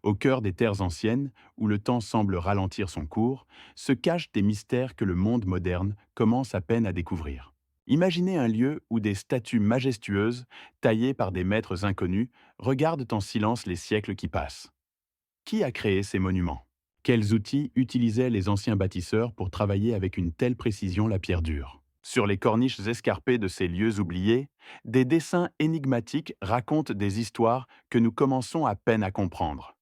Au cœur des terres anciennes, où le temps semble ralentir son cours, se cachent des mystères que le monde moderne commence à peine à découvrir. Imaginez un lieu où des statues majestueuses, taillées par des maîtres inconnus, regardent en silence les siècles qui passent. Qui a créé ces monuments? Quels outils utilisaient les anciens bâtisseurs pour travailler avec une telle précision la pierre dure? Sur les corniches escarpées de ces lieux oubliés, des dessins énigmatiques racontent des histoires que nous commençons à peine à comprendre.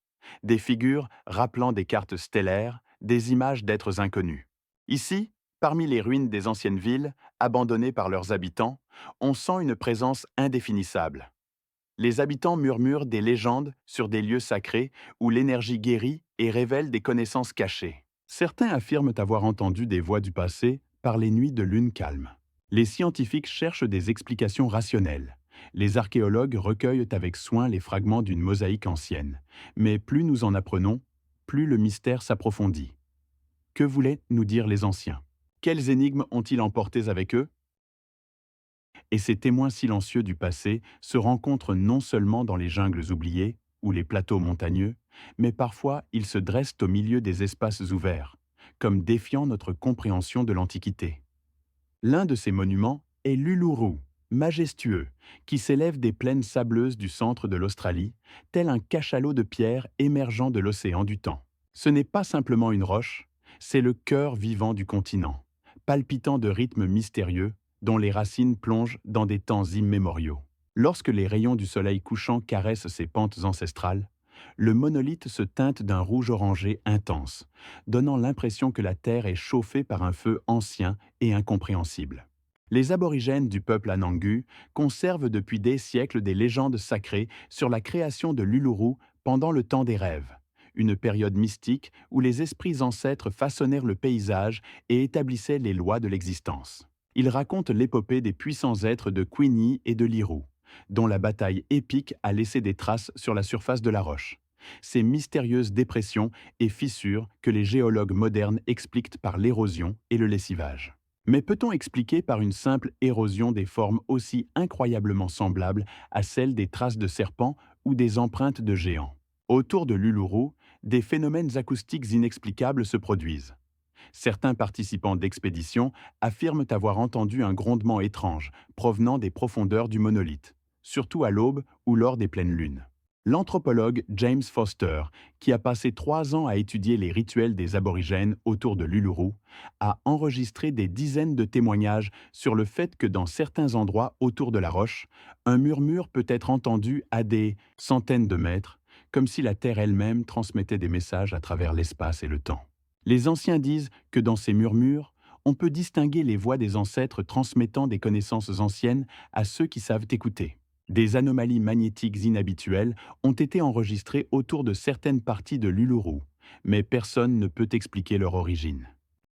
Des figures rappelant des cartes stellaires, des images d'êtres inconnus. Ici, parmi les ruines des anciennes villes, abandonnées par leurs habitants, on sent une présence indéfinissable. Les habitants murmurent des légendes sur des lieux sacrés où l'énergie guérit et révèle des connaissances cachées. Certains affirment avoir entendu des voix du passé par les nuits de lune calme. Les scientifiques cherchent des explications rationnelles. Les archéologues recueillent avec soin les fragments d'une mosaïque ancienne. Mais plus nous en apprenons, plus le mystère s'approfondit. Que voulaient nous dire les anciens? Quelles énigmes ont-ils emportées avec eux? Et ces témoins silencieux du passé se rencontrent non seulement dans les jungles oubliées ou les plateaux montagneux, mais parfois ils se dressent au milieu des espaces ouverts, comme défiant notre compréhension de l'Antiquité. L'un de ces monuments est l'Uluru, majestueux, qui s'élève des plaines sableuses du centre de l'Australie, tel un cachalot de pierre émergeant de l'océan du temps. Ce n'est pas simplement une roche, c'est le cœur vivant du continent, palpitant de rythmes mystérieux dont les racines plongent dans des temps immémoriaux. Lorsque les rayons du soleil couchant caressent ses pentes ancestrales, le monolithe se teinte d'un rouge orangé intense, donnant l'impression que la Terre est chauffée par un feu ancien et incompréhensible. Les aborigènes du peuple Anangu conservent depuis des siècles des légendes sacrées sur la création de l'Uluru pendant le temps des rêves, une période mystique où les esprits ancêtres façonnèrent le paysage et établissaient les lois de l'existence. Ils racontent l'épopée des puissants êtres de Queenie et de Liru, dont la bataille épique a laissé des traces sur la surface de la roche. Ces mystérieuses dépressions et fissures que les géologues modernes expliquent par l'érosion et le lessivage. Mais peut-on expliquer par une simple érosion des formes aussi incroyablement semblables à celles des traces de serpents ou des empreintes de géants? Autour de l'Uluru, des phénomènes acoustiques inexplicables se produisent. Certains participants d'expéditions affirment avoir entendu un grondement étrange provenant des profondeurs du monolithe, surtout à l'aube ou lors des pleines lunes. L'anthropologue James Foster, qui a passé 3 ans à étudier les rituels des aborigènes autour de l'Uluru, a enregistré des dizaines de témoignages sur le fait que dans certains endroits autour de la roche, un murmure peut être entendu à des centaines de mètres, comme si la Terre elle-même transmettait des messages à travers l'espace et le temps. Les anciens disent que dans ces murmures, on peut distinguer les voix des ancêtres transmettant des connaissances anciennes à ceux qui savent écouter. Des anomalies magnétiques inhabituelles ont été enregistrées autour de certaines parties de l'Uluru, mais personne ne peut expliquer leur origine.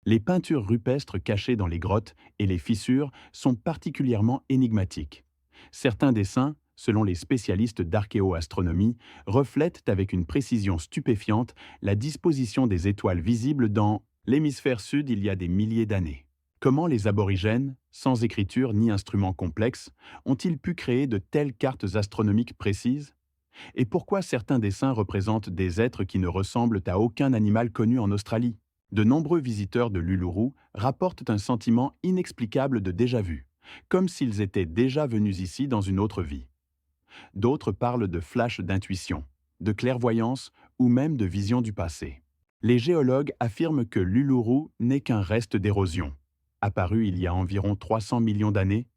Les peintures rupestres cachées dans les grottes et les fissures sont particulièrement énigmatiques. Certains dessins, selon les spécialistes d'archéoastronomie, reflètent avec une précision stupéfiante la disposition des étoiles visibles dans l'hémisphère sud il y a des milliers d'années. Comment les aborigènes, sans écriture ni instruments complexes, ont-ils pu créer de telles cartes astronomiques précises? Et pourquoi certains dessins représentent des êtres qui ne ressemblent à aucun animal connu en Australie? De nombreux visiteurs de l'Uluru rapportent un sentiment inexplicable de déjà-vu, comme s'ils étaient déjà venus ici dans une autre vie. D'autres parlent de flashs d'intuition, de clairvoyance ou même de vision du passé. Les géologues affirment que l'Uluru n'est qu'un reste d'érosion, apparu il y a environ 300 millions d'années,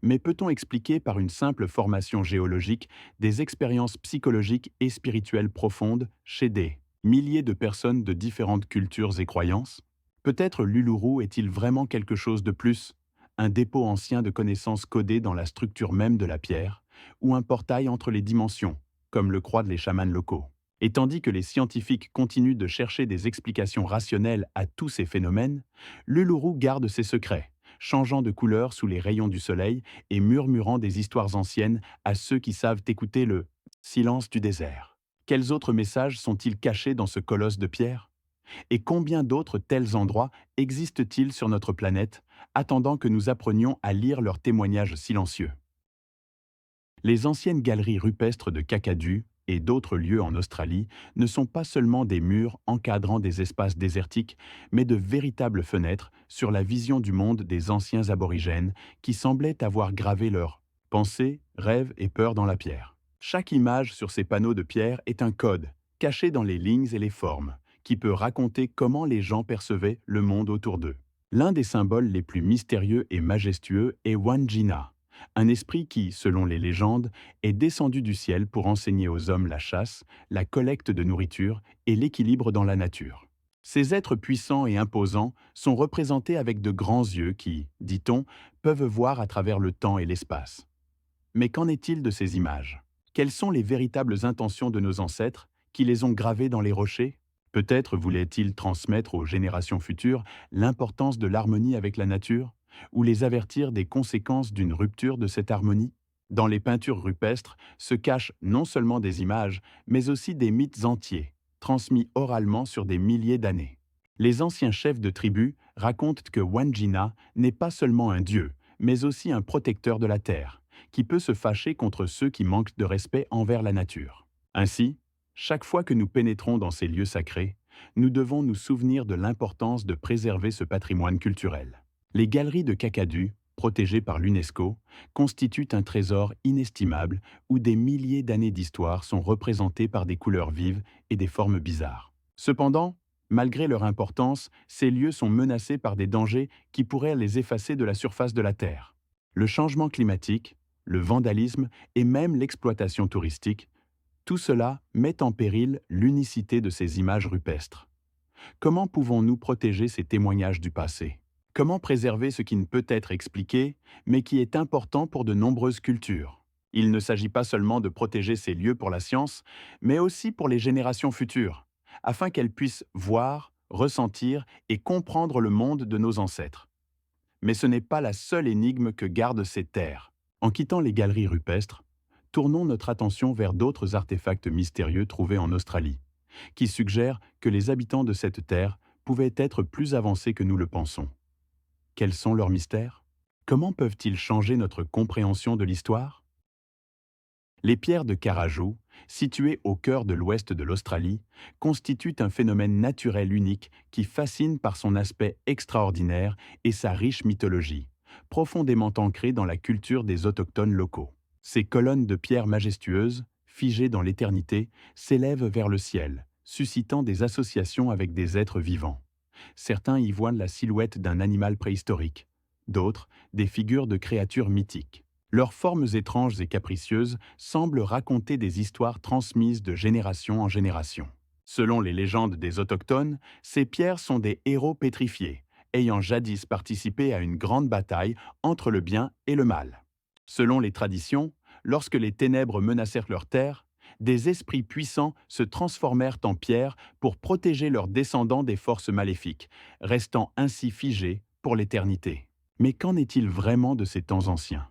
mais peut-on expliquer par une simple formation géologique des expériences psychologiques et spirituelles profondes chez des milliers de personnes de différentes cultures et croyances? Peut-être l'Uluru est-il vraiment quelque chose de plus, un dépôt ancien de connaissances codées dans la structure même de la pierre, ou un portail entre les dimensions, comme le croient les chamans locaux. Et tandis que les scientifiques continuent de chercher des explications rationnelles à tous ces phénomènes, l'Uluru garde ses secrets, changeant de couleur sous les rayons du soleil et murmurant des histoires anciennes à ceux qui savent écouter le silence du désert. Quels autres messages sont-ils cachés dans ce colosse de pierre? Et combien d'autres tels endroits existent-ils sur notre planète, attendant que nous apprenions à lire leurs témoignages silencieux? Les anciennes galeries rupestres de Kakadu, et d'autres lieux en Australie ne sont pas seulement des murs encadrant des espaces désertiques, mais de véritables fenêtres sur la vision du monde des anciens aborigènes qui semblaient avoir gravé leurs pensées, rêves et peurs dans la pierre. Chaque image sur ces panneaux de pierre est un code, caché dans les lignes et les formes, qui peut raconter comment les gens percevaient le monde autour d'eux. L'un des symboles les plus mystérieux et majestueux est Wandjina, un esprit qui, selon les légendes, est descendu du ciel pour enseigner aux hommes la chasse, la collecte de nourriture et l'équilibre dans la nature. Ces êtres puissants et imposants sont représentés avec de grands yeux qui, dit-on, peuvent voir à travers le temps et l'espace. Mais qu'en est-il de ces images? Quelles sont les véritables intentions de nos ancêtres qui les ont gravées dans les rochers? Peut-être voulaient-ils transmettre aux générations futures l'importance de l'harmonie avec la nature, ou les avertir des conséquences d'une rupture de cette harmonie? Dans les peintures rupestres se cachent non seulement des images, mais aussi des mythes entiers, transmis oralement sur des milliers d'années. Les anciens chefs de tribu racontent que Wandjina n'est pas seulement un dieu, mais aussi un protecteur de la terre, qui peut se fâcher contre ceux qui manquent de respect envers la nature. Ainsi, chaque fois que nous pénétrons dans ces lieux sacrés, nous devons nous souvenir de l'importance de préserver ce patrimoine culturel. Les galeries de Kakadu, protégées par l'UNESCO, constituent un trésor inestimable où des milliers d'années d'histoire sont représentées par des couleurs vives et des formes bizarres. Cependant, malgré leur importance, ces lieux sont menacés par des dangers qui pourraient les effacer de la surface de la Terre. Le changement climatique, le vandalisme et même l'exploitation touristique, tout cela met en péril l'unicité de ces images rupestres. Comment pouvons-nous protéger ces témoignages du passé? Comment préserver ce qui ne peut être expliqué, mais qui est important pour de nombreuses cultures? Il ne s'agit pas seulement de protéger ces lieux pour la science, mais aussi pour les générations futures, afin qu'elles puissent voir, ressentir et comprendre le monde de nos ancêtres. Mais ce n'est pas la seule énigme que gardent ces terres. En quittant les galeries rupestres, tournons notre attention vers d'autres artefacts mystérieux trouvés en Australie, qui suggèrent que les habitants de cette terre pouvaient être plus avancés que nous le pensons. Quels sont leurs mystères? Comment peuvent-ils changer notre compréhension de l'histoire? Les pierres de Carajou, situées au cœur de l'ouest de l'Australie, constituent un phénomène naturel unique qui fascine par son aspect extraordinaire et sa riche mythologie, profondément ancrée dans la culture des autochtones locaux. Ces colonnes de pierre majestueuses, figées dans l'éternité, s'élèvent vers le ciel, suscitant des associations avec des êtres vivants. Certains y voient la silhouette d'un animal préhistorique, d'autres des figures de créatures mythiques. Leurs formes étranges et capricieuses semblent raconter des histoires transmises de génération en génération. Selon les légendes des autochtones, ces pierres sont des héros pétrifiés, ayant jadis participé à une grande bataille entre le bien et le mal. Selon les traditions, lorsque les ténèbres menacèrent leur terre, des esprits puissants se transformèrent en pierre pour protéger leurs descendants des forces maléfiques, restant ainsi figés pour l'éternité. Mais qu'en est-il vraiment de ces temps anciens?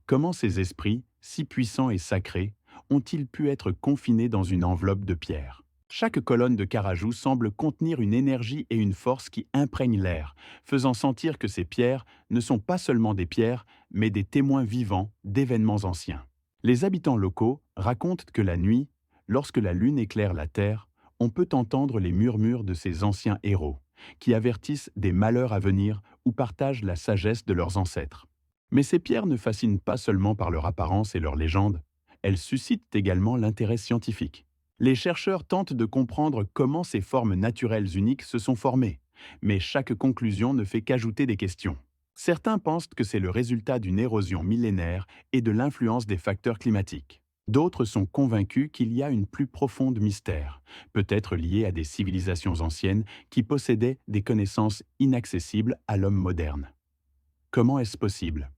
Comment ces esprits, si puissants et sacrés, ont-ils pu être confinés dans une enveloppe de pierre? Chaque colonne de Carajou semble contenir une énergie et une force qui imprègnent l'air, faisant sentir que ces pierres ne sont pas seulement des pierres, mais des témoins vivants d'événements anciens. Les habitants locaux racontent que la nuit, lorsque la lune éclaire la terre, on peut entendre les murmures de ces anciens héros, qui avertissent des malheurs à venir ou partagent la sagesse de leurs ancêtres. Mais ces pierres ne fascinent pas seulement par leur apparence et leur légende, elles suscitent également l'intérêt scientifique. Les chercheurs tentent de comprendre comment ces formes naturelles uniques se sont formées, mais chaque conclusion ne fait qu'ajouter des questions. Certains pensent que c'est le résultat d'une érosion millénaire et de l'influence des facteurs climatiques. D'autres sont convaincus qu'il y a une plus profonde mystère, peut-être liée à des civilisations anciennes qui possédaient des connaissances inaccessibles à l'homme moderne. Comment est-ce possible?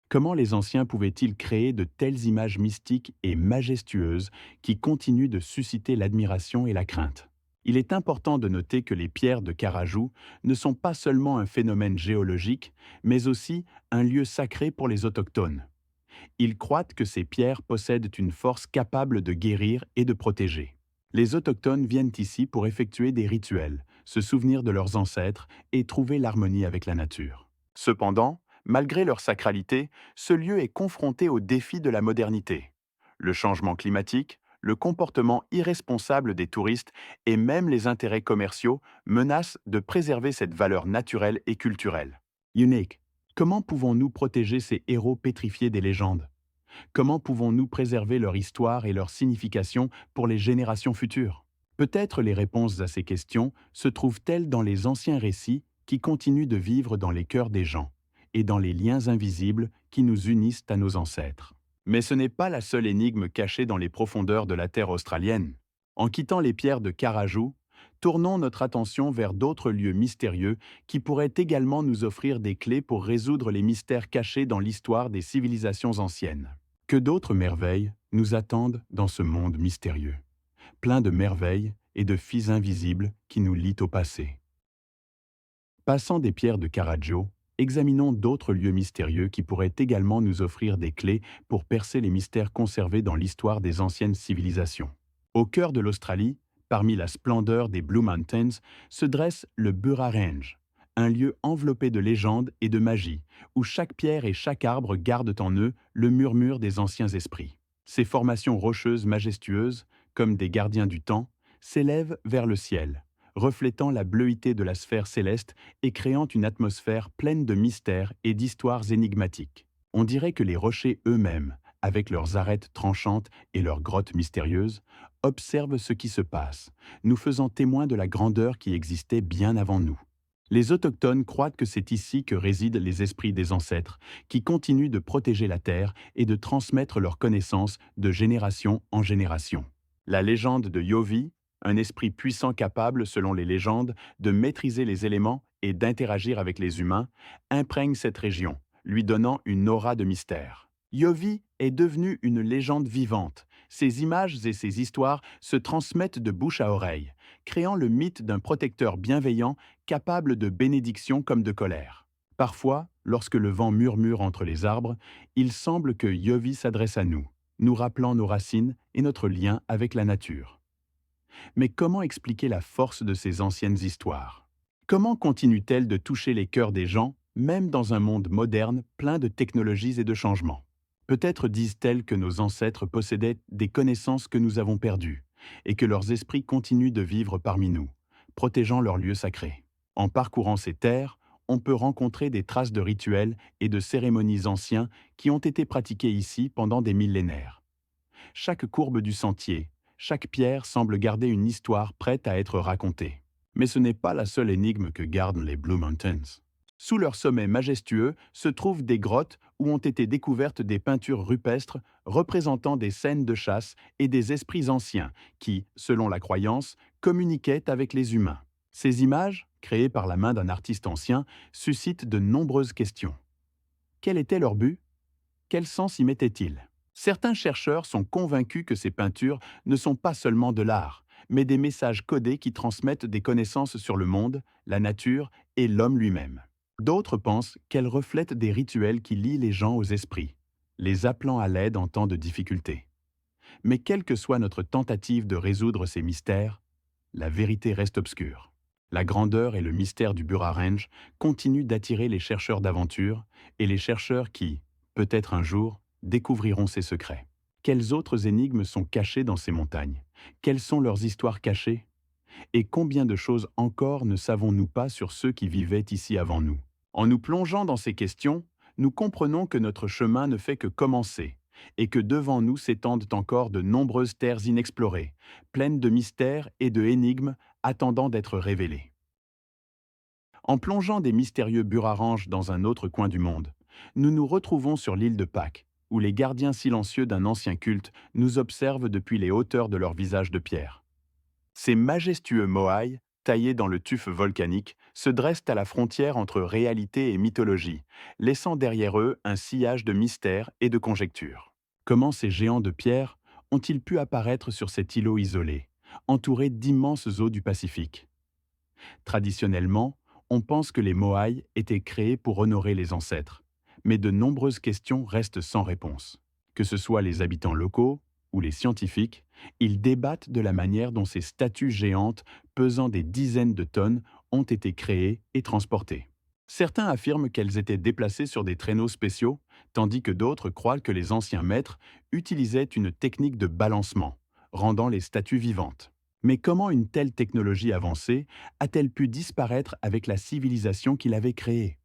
Comment les anciens pouvaient-ils créer de telles images mystiques et majestueuses qui continuent de susciter l'admiration et la crainte? Il est important de noter que les pierres de Carajou ne sont pas seulement un phénomène géologique, mais aussi un lieu sacré pour les autochtones. Ils croient que ces pierres possèdent une force capable de guérir et de protéger. Les autochtones viennent ici pour effectuer des rituels, se souvenir de leurs ancêtres et trouver l'harmonie avec la nature. Cependant, malgré leur sacralité, ce lieu est confronté aux défis de la modernité. Le changement climatique, le comportement irresponsable des touristes et même les intérêts commerciaux menacent de préserver cette valeur naturelle et culturelle. Unique. Comment pouvons-nous protéger ces héros pétrifiés des légendes? Comment pouvons-nous préserver leur histoire et leur signification pour les générations futures? Peut-être les réponses à ces questions se trouvent-elles dans les anciens récits qui continuent de vivre dans les cœurs des gens et dans les liens invisibles qui nous unissent à nos ancêtres. Mais ce n'est pas la seule énigme cachée dans les profondeurs de la terre australienne. En quittant les pierres de Carajou, tournons notre attention vers d'autres lieux mystérieux qui pourraient également nous offrir des clés pour résoudre les mystères cachés dans l'histoire des civilisations anciennes. Que d'autres merveilles nous attendent dans ce monde mystérieux, plein de merveilles et de fils invisibles qui nous lient au passé. Passant des pierres de Carajó, examinons d'autres lieux mystérieux qui pourraient également nous offrir des clés pour percer les mystères conservés dans l'histoire des anciennes civilisations. Au cœur de l'Australie, parmi la splendeur des Blue Mountains, se dresse le Burra Range, un lieu enveloppé de légendes et de magie, où chaque pierre et chaque arbre gardent en eux le murmure des anciens esprits. Ces formations rocheuses majestueuses, comme des gardiens du temps, s'élèvent vers le ciel, reflétant la bleuité de la sphère céleste et créant une atmosphère pleine de mystères et d'histoires énigmatiques. On dirait que les rochers eux-mêmes, avec leurs arêtes tranchantes et leurs grottes mystérieuses, observent ce qui se passe, nous faisant témoins de la grandeur qui existait bien avant nous. Les autochtones croient que c'est ici que résident les esprits des ancêtres, qui continuent de protéger la terre et de transmettre leurs connaissances de génération en génération. La légende de Yovi, un esprit puissant capable, selon les légendes, de maîtriser les éléments et d'interagir avec les humains, imprègne cette région, lui donnant une aura de mystère. Yovi est devenu une légende vivante. Ses images et ses histoires se transmettent de bouche à oreille, créant le mythe d'un protecteur bienveillant capable de bénédiction comme de colère. Parfois, lorsque le vent murmure entre les arbres, il semble que Yovi s'adresse à nous, nous rappelant nos racines et notre lien avec la nature. Mais comment expliquer la force de ces anciennes histoires? Comment continuent-elles de toucher les cœurs des gens, même dans un monde moderne plein de technologies et de changements? Peut-être disent-elles que nos ancêtres possédaient des connaissances que nous avons perdues, et que leurs esprits continuent de vivre parmi nous, protégeant leurs lieux sacrés. En parcourant ces terres, on peut rencontrer des traces de rituels et de cérémonies anciens qui ont été pratiqués ici pendant des millénaires. Chaque courbe du sentier, chaque pierre semble garder une histoire prête à être racontée. Mais ce n'est pas la seule énigme que gardent les Blue Mountains. Sous leur sommet majestueux se trouvent des grottes où ont été découvertes des peintures rupestres représentant des scènes de chasse et des esprits anciens qui, selon la croyance, communiquaient avec les humains. Ces images, créées par la main d'un artiste ancien, suscitent de nombreuses questions. Quel était leur but? Quel sens y mettaient-ils? Certains chercheurs sont convaincus que ces peintures ne sont pas seulement de l'art, mais des messages codés qui transmettent des connaissances sur le monde, la nature et l'homme lui-même. D'autres pensent qu'elles reflètent des rituels qui lient les gens aux esprits, les appelant à l'aide en temps de difficulté. Mais quelle que soit notre tentative de résoudre ces mystères, la vérité reste obscure. La grandeur et le mystère du Burra Range continuent d'attirer les chercheurs d'aventure et les chercheurs qui, peut-être un jour, découvriront ces secrets. Quelles autres énigmes sont cachées dans ces montagnes? Quelles sont leurs histoires cachées? Et combien de choses encore ne savons-nous pas sur ceux qui vivaient ici avant nous? En nous plongeant dans ces questions, nous comprenons que notre chemin ne fait que commencer, et que devant nous s'étendent encore de nombreuses terres inexplorées, pleines de mystères et de énigmes attendant d'être révélées. En plongeant des mystérieux Burra Range dans un autre coin du monde, nous nous retrouvons sur l'île de Pâques, où les gardiens silencieux d'un ancien culte nous observent depuis les hauteurs de leur visage de pierre. Ces majestueux moaïs, taillés dans le tuf volcanique, se dressent à la frontière entre réalité et mythologie, laissant derrière eux un sillage de mystères et de conjectures. Comment ces géants de pierre ont-ils pu apparaître sur cet îlot isolé, entouré d'immenses eaux du Pacifique? Traditionnellement, on pense que les moaïs étaient créés pour honorer les ancêtres, mais de nombreuses questions restent sans réponse. Que ce soit les habitants locaux ou les scientifiques, ils débattent de la manière dont ces statues géantes, pesant des dizaines de tonnes, ont été créées et transportées. Certains affirment qu'elles étaient déplacées sur des traîneaux spéciaux, tandis que d'autres croient que les anciens maîtres utilisaient une technique de balancement, rendant les statues vivantes. Mais comment une telle technologie avancée a-t-elle pu disparaître avec la civilisation qui l'avait créée?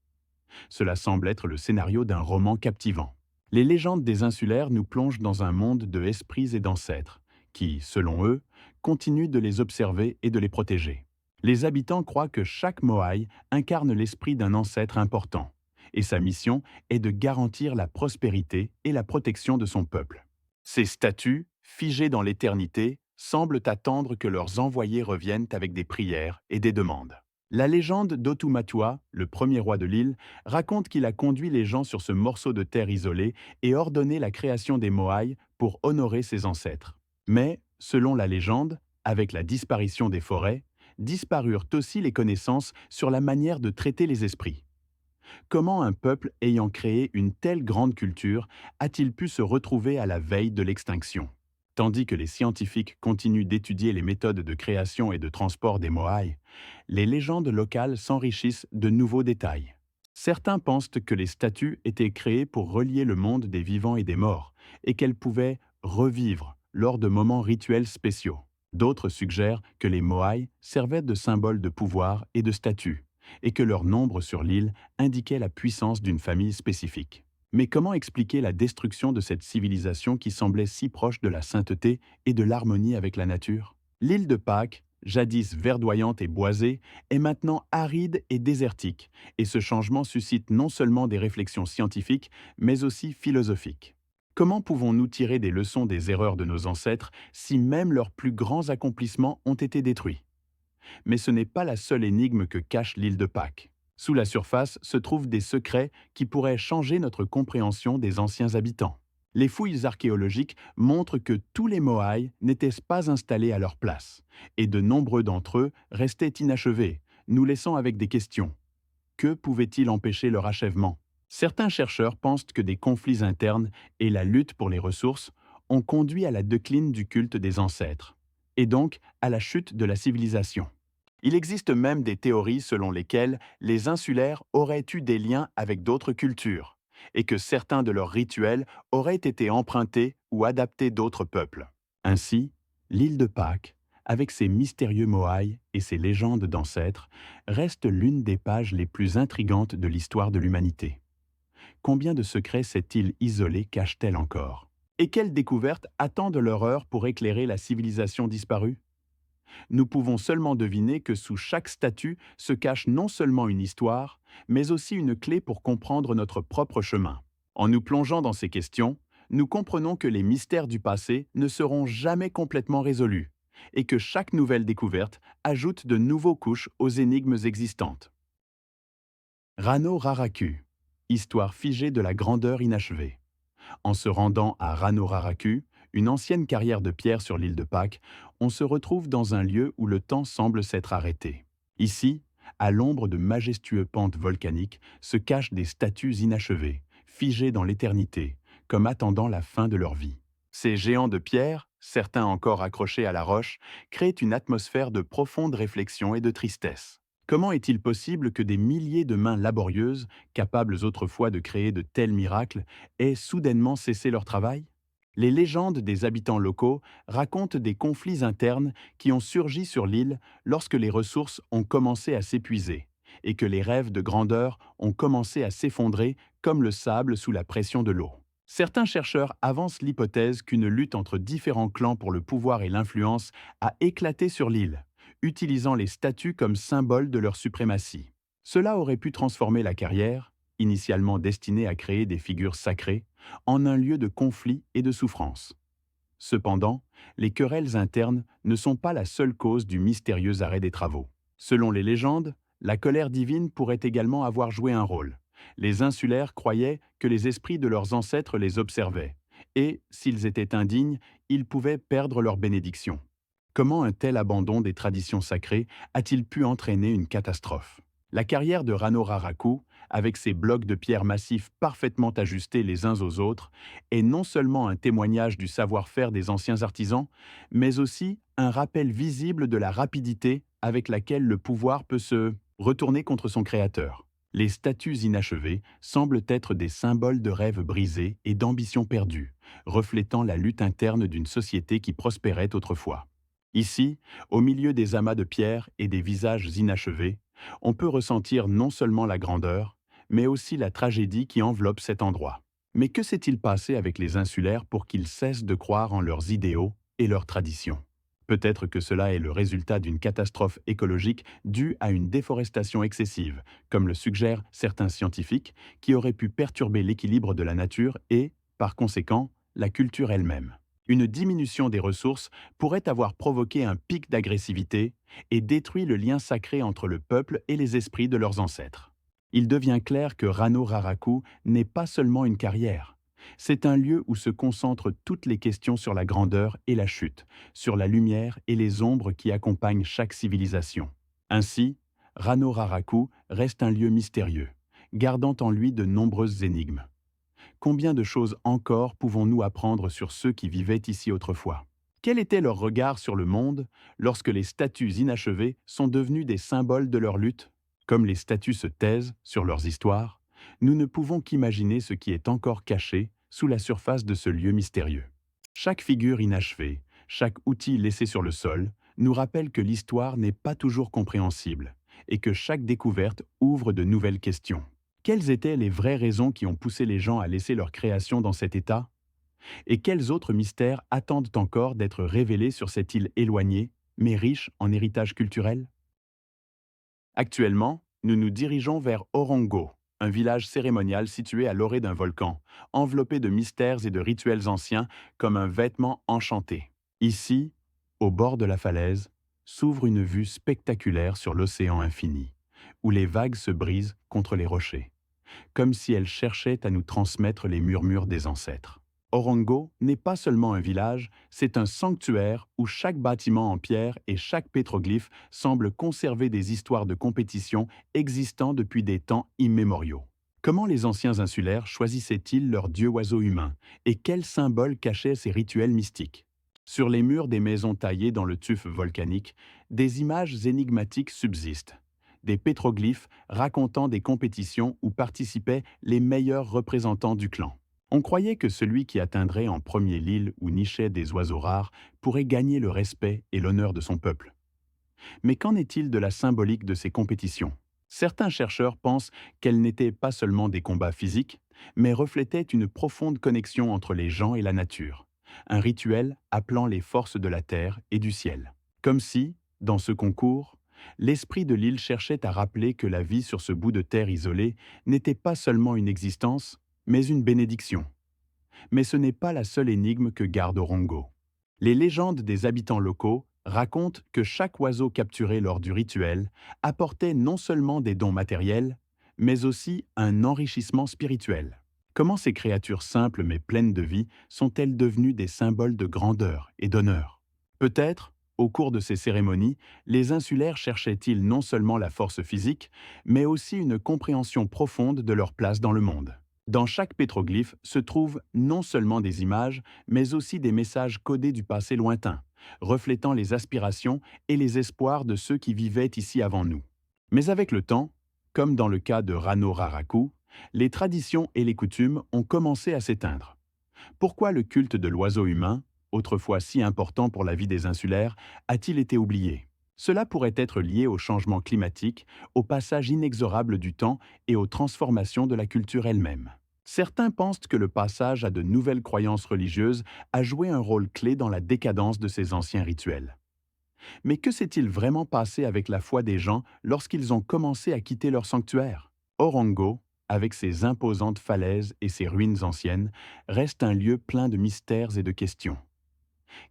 Cela semble être le scénario d'un roman captivant. Les légendes des insulaires nous plongent dans un monde de esprits et d'ancêtres, qui, selon eux, continuent de les observer et de les protéger. Les habitants croient que chaque Moai incarne l'esprit d'un ancêtre important, et sa mission est de garantir la prospérité et la protection de son peuple. Ces statues, figées dans l'éternité, semblent attendre que leurs envoyés reviennent avec des prières et des demandes. La légende d'Otumatua, le premier roi de l'île, raconte qu'il a conduit les gens sur ce morceau de terre isolé et ordonné la création des Moai pour honorer ses ancêtres. Mais, selon la légende, avec la disparition des forêts, disparurent aussi les connaissances sur la manière de traiter les esprits. Comment un peuple ayant créé une telle grande culture a-t-il pu se retrouver à la veille de l'extinction? Tandis que les scientifiques continuent d'étudier les méthodes de création et de transport des Moai, les légendes locales s'enrichissent de nouveaux détails. Certains pensent que les statues étaient créées pour relier le monde des vivants et des morts, et qu'elles pouvaient revivre lors de moments rituels spéciaux. D'autres suggèrent que les Moai servaient de symboles de pouvoir et de statut, et que leur nombre sur l'île indiquait la puissance d'une famille spécifique. Mais comment expliquer la destruction de cette civilisation qui semblait si proche de la sainteté et de l'harmonie avec la nature? L'île de Pâques, jadis verdoyante et boisée, est maintenant aride et désertique, et ce changement suscite non seulement des réflexions scientifiques, mais aussi philosophiques. Comment pouvons-nous tirer des leçons des erreurs de nos ancêtres si même leurs plus grands accomplissements ont été détruits? Mais ce n'est pas la seule énigme que cache l'île de Pâques. Sous la surface se trouvent des secrets qui pourraient changer notre compréhension des anciens habitants. Les fouilles archéologiques montrent que tous les Moai n'étaient pas installés à leur place, et de nombreux d'entre eux restaient inachevés, nous laissant avec des questions. Que pouvait-il empêcher leur achèvement? Certains chercheurs pensent que des conflits internes et la lutte pour les ressources ont conduit à la décline du culte des ancêtres, et donc à la chute de la civilisation. Il existe même des théories selon lesquelles les insulaires auraient eu des liens avec d'autres cultures, et que certains de leurs rituels auraient été empruntés ou adaptés d'autres peuples. Ainsi, l'île de Pâques, avec ses mystérieux Moai et ses légendes d'ancêtres, reste l'une des pages les plus intrigantes de l'histoire de l'humanité. Combien de secrets cette île isolée cache-t-elle encore? Et quelles découvertes attendent leur heure pour éclairer la civilisation disparue? Nous pouvons seulement deviner que sous chaque statue se cache non seulement une histoire, mais aussi une clé pour comprendre notre propre chemin. En nous plongeant dans ces questions, nous comprenons que les mystères du passé ne seront jamais complètement résolus, et que chaque nouvelle découverte ajoute de nouveaux couches aux énigmes existantes. Rano Raraku, histoire figée de la grandeur inachevée. En se rendant à Rano Raraku, une ancienne carrière de pierre sur l'île de Pâques, on se retrouve dans un lieu où le temps semble s'être arrêté. Ici, à l'ombre de majestueux pentes volcaniques, se cachent des statues inachevées, figées dans l'éternité, comme attendant la fin de leur vie. Ces géants de pierre, certains encore accrochés à la roche, créent une atmosphère de profonde réflexion et de tristesse. Comment est-il possible que des milliers de mains laborieuses, capables autrefois de créer de tels miracles, aient soudainement cessé leur travail? Les légendes des habitants locaux racontent des conflits internes qui ont surgi sur l'île lorsque les ressources ont commencé à s'épuiser et que les rêves de grandeur ont commencé à s'effondrer comme le sable sous la pression de l'eau. Certains chercheurs avancent l'hypothèse qu'une lutte entre différents clans pour le pouvoir et l'influence a éclaté sur l'île, utilisant les statues comme symbole de leur suprématie. Cela aurait pu transformer la carrière, initialement destinée à créer des figures sacrées, en un lieu de conflit et de souffrance. Cependant, les querelles internes ne sont pas la seule cause du mystérieux arrêt des travaux. Selon les légendes, la colère divine pourrait également avoir joué un rôle. Les insulaires croyaient que les esprits de leurs ancêtres les observaient, et, s'ils étaient indignes, ils pouvaient perdre leur bénédiction. Comment un tel abandon des traditions sacrées a-t-il pu entraîner une catastrophe? La carrière de Rano Raraku, avec ses blocs de pierre massifs parfaitement ajustés les uns aux autres, est non seulement un témoignage du savoir-faire des anciens artisans, mais aussi un rappel visible de la rapidité avec laquelle le pouvoir peut se retourner contre son créateur. Les statues inachevées semblent être des symboles de rêves brisés et d'ambitions perdues, reflétant la lutte interne d'une société qui prospérait autrefois. Ici, au milieu des amas de pierre et des visages inachevés, on peut ressentir non seulement la grandeur, mais aussi la tragédie qui enveloppe cet endroit. Mais que s'est-il passé avec les insulaires pour qu'ils cessent de croire en leurs idéaux et leurs traditions? Peut-être que cela est le résultat d'une catastrophe écologique due à une déforestation excessive, comme le suggèrent certains scientifiques, qui aurait pu perturber l'équilibre de la nature et, par conséquent, la culture elle-même. Une diminution des ressources pourrait avoir provoqué un pic d'agressivité et détruit le lien sacré entre le peuple et les esprits de leurs ancêtres. Il devient clair que Rano Raraku n'est pas seulement une carrière. C'est un lieu où se concentrent toutes les questions sur la grandeur et la chute, sur la lumière et les ombres qui accompagnent chaque civilisation. Ainsi, Rano Raraku reste un lieu mystérieux, gardant en lui de nombreuses énigmes. Combien de choses encore pouvons-nous apprendre sur ceux qui vivaient ici autrefois? Quel était leur regard sur le monde lorsque les statues inachevées sont devenues des symboles de leur lutte? Comme les statues se taisent sur leurs histoires, nous ne pouvons qu'imaginer ce qui est encore caché sous la surface de ce lieu mystérieux. Chaque figure inachevée, chaque outil laissé sur le sol, nous rappelle que l'histoire n'est pas toujours compréhensible et que chaque découverte ouvre de nouvelles questions. Quelles étaient les vraies raisons qui ont poussé les gens à laisser leur création dans cet état? Et quels autres mystères attendent encore d'être révélés sur cette île éloignée, mais riche en héritage culturel? Actuellement, nous nous dirigeons vers Orongo, un village cérémonial situé à l'orée d'un volcan, enveloppé de mystères et de rituels anciens comme un vêtement enchanté. Ici, au bord de la falaise, s'ouvre une vue spectaculaire sur l'océan infini, où les vagues se brisent contre les rochers, comme si elles cherchaient à nous transmettre les murmures des ancêtres. Orongo n'est pas seulement un village, c'est un sanctuaire où chaque bâtiment en pierre et chaque pétroglyphe semble conserver des histoires de compétition existant depuis des temps immémoriaux. Comment les anciens insulaires choisissaient-ils leur dieu oiseau humain et quels symboles cachaient ces rituels mystiques? Sur les murs des maisons taillées dans le tuf volcanique, des images énigmatiques subsistent. Des pétroglyphes racontant des compétitions où participaient les meilleurs représentants du clan. On croyait que celui qui atteindrait en premier l'île où nichaient des oiseaux rares pourrait gagner le respect et l'honneur de son peuple. Mais qu'en est-il de la symbolique de ces compétitions? Certains chercheurs pensent qu'elles n'étaient pas seulement des combats physiques, mais reflétaient une profonde connexion entre les gens et la nature, un rituel appelant les forces de la terre et du ciel. Comme si, dans ce concours, l'esprit de l'île cherchait à rappeler que la vie sur ce bout de terre isolé n'était pas seulement une existence, mais une bénédiction. Mais ce n'est pas la seule énigme que garde Orongo. Les légendes des habitants locaux racontent que chaque oiseau capturé lors du rituel apportait non seulement des dons matériels, mais aussi un enrichissement spirituel. Comment ces créatures simples mais pleines de vie sont-elles devenues des symboles de grandeur et d'honneur? Peut-être, au cours de ces cérémonies, les insulaires cherchaient-ils non seulement la force physique, mais aussi une compréhension profonde de leur place dans le monde. Dans chaque pétroglyphe se trouvent non seulement des images, mais aussi des messages codés du passé lointain, reflétant les aspirations et les espoirs de ceux qui vivaient ici avant nous. Mais avec le temps, comme dans le cas de Rano Raraku, les traditions et les coutumes ont commencé à s'éteindre. Pourquoi le culte de l'oiseau humain, autrefois si important pour la vie des insulaires, a-t-il été oublié? Cela pourrait être lié au changement climatique, au passage inexorable du temps et aux transformations de la culture elle-même. Certains pensent que le passage à de nouvelles croyances religieuses a joué un rôle clé dans la décadence de ces anciens rituels. Mais que s'est-il vraiment passé avec la foi des gens lorsqu'ils ont commencé à quitter leur sanctuaire? Orongo, avec ses imposantes falaises et ses ruines anciennes, reste un lieu plein de mystères et de questions.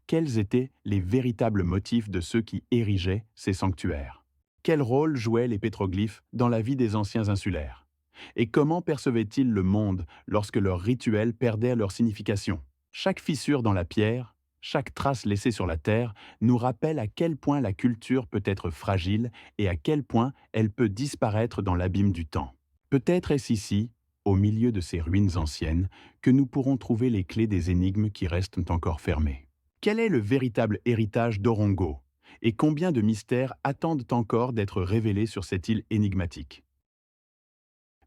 Quels étaient les véritables motifs de ceux qui érigeaient ces sanctuaires? Quel rôle jouaient les pétroglyphes dans la vie des anciens insulaires? Et comment percevaient-ils le monde lorsque leurs rituels perdaient leur signification? Chaque fissure dans la pierre, chaque trace laissée sur la terre nous rappelle à quel point la culture peut être fragile et à quel point elle peut disparaître dans l'abîme du temps. Peut-être est-ce ici, au milieu de ces ruines anciennes, que nous pourrons trouver les clés des énigmes qui restent encore fermées. Quel est le véritable héritage d'Orongo? Et combien de mystères attendent encore d'être révélés sur cette île énigmatique?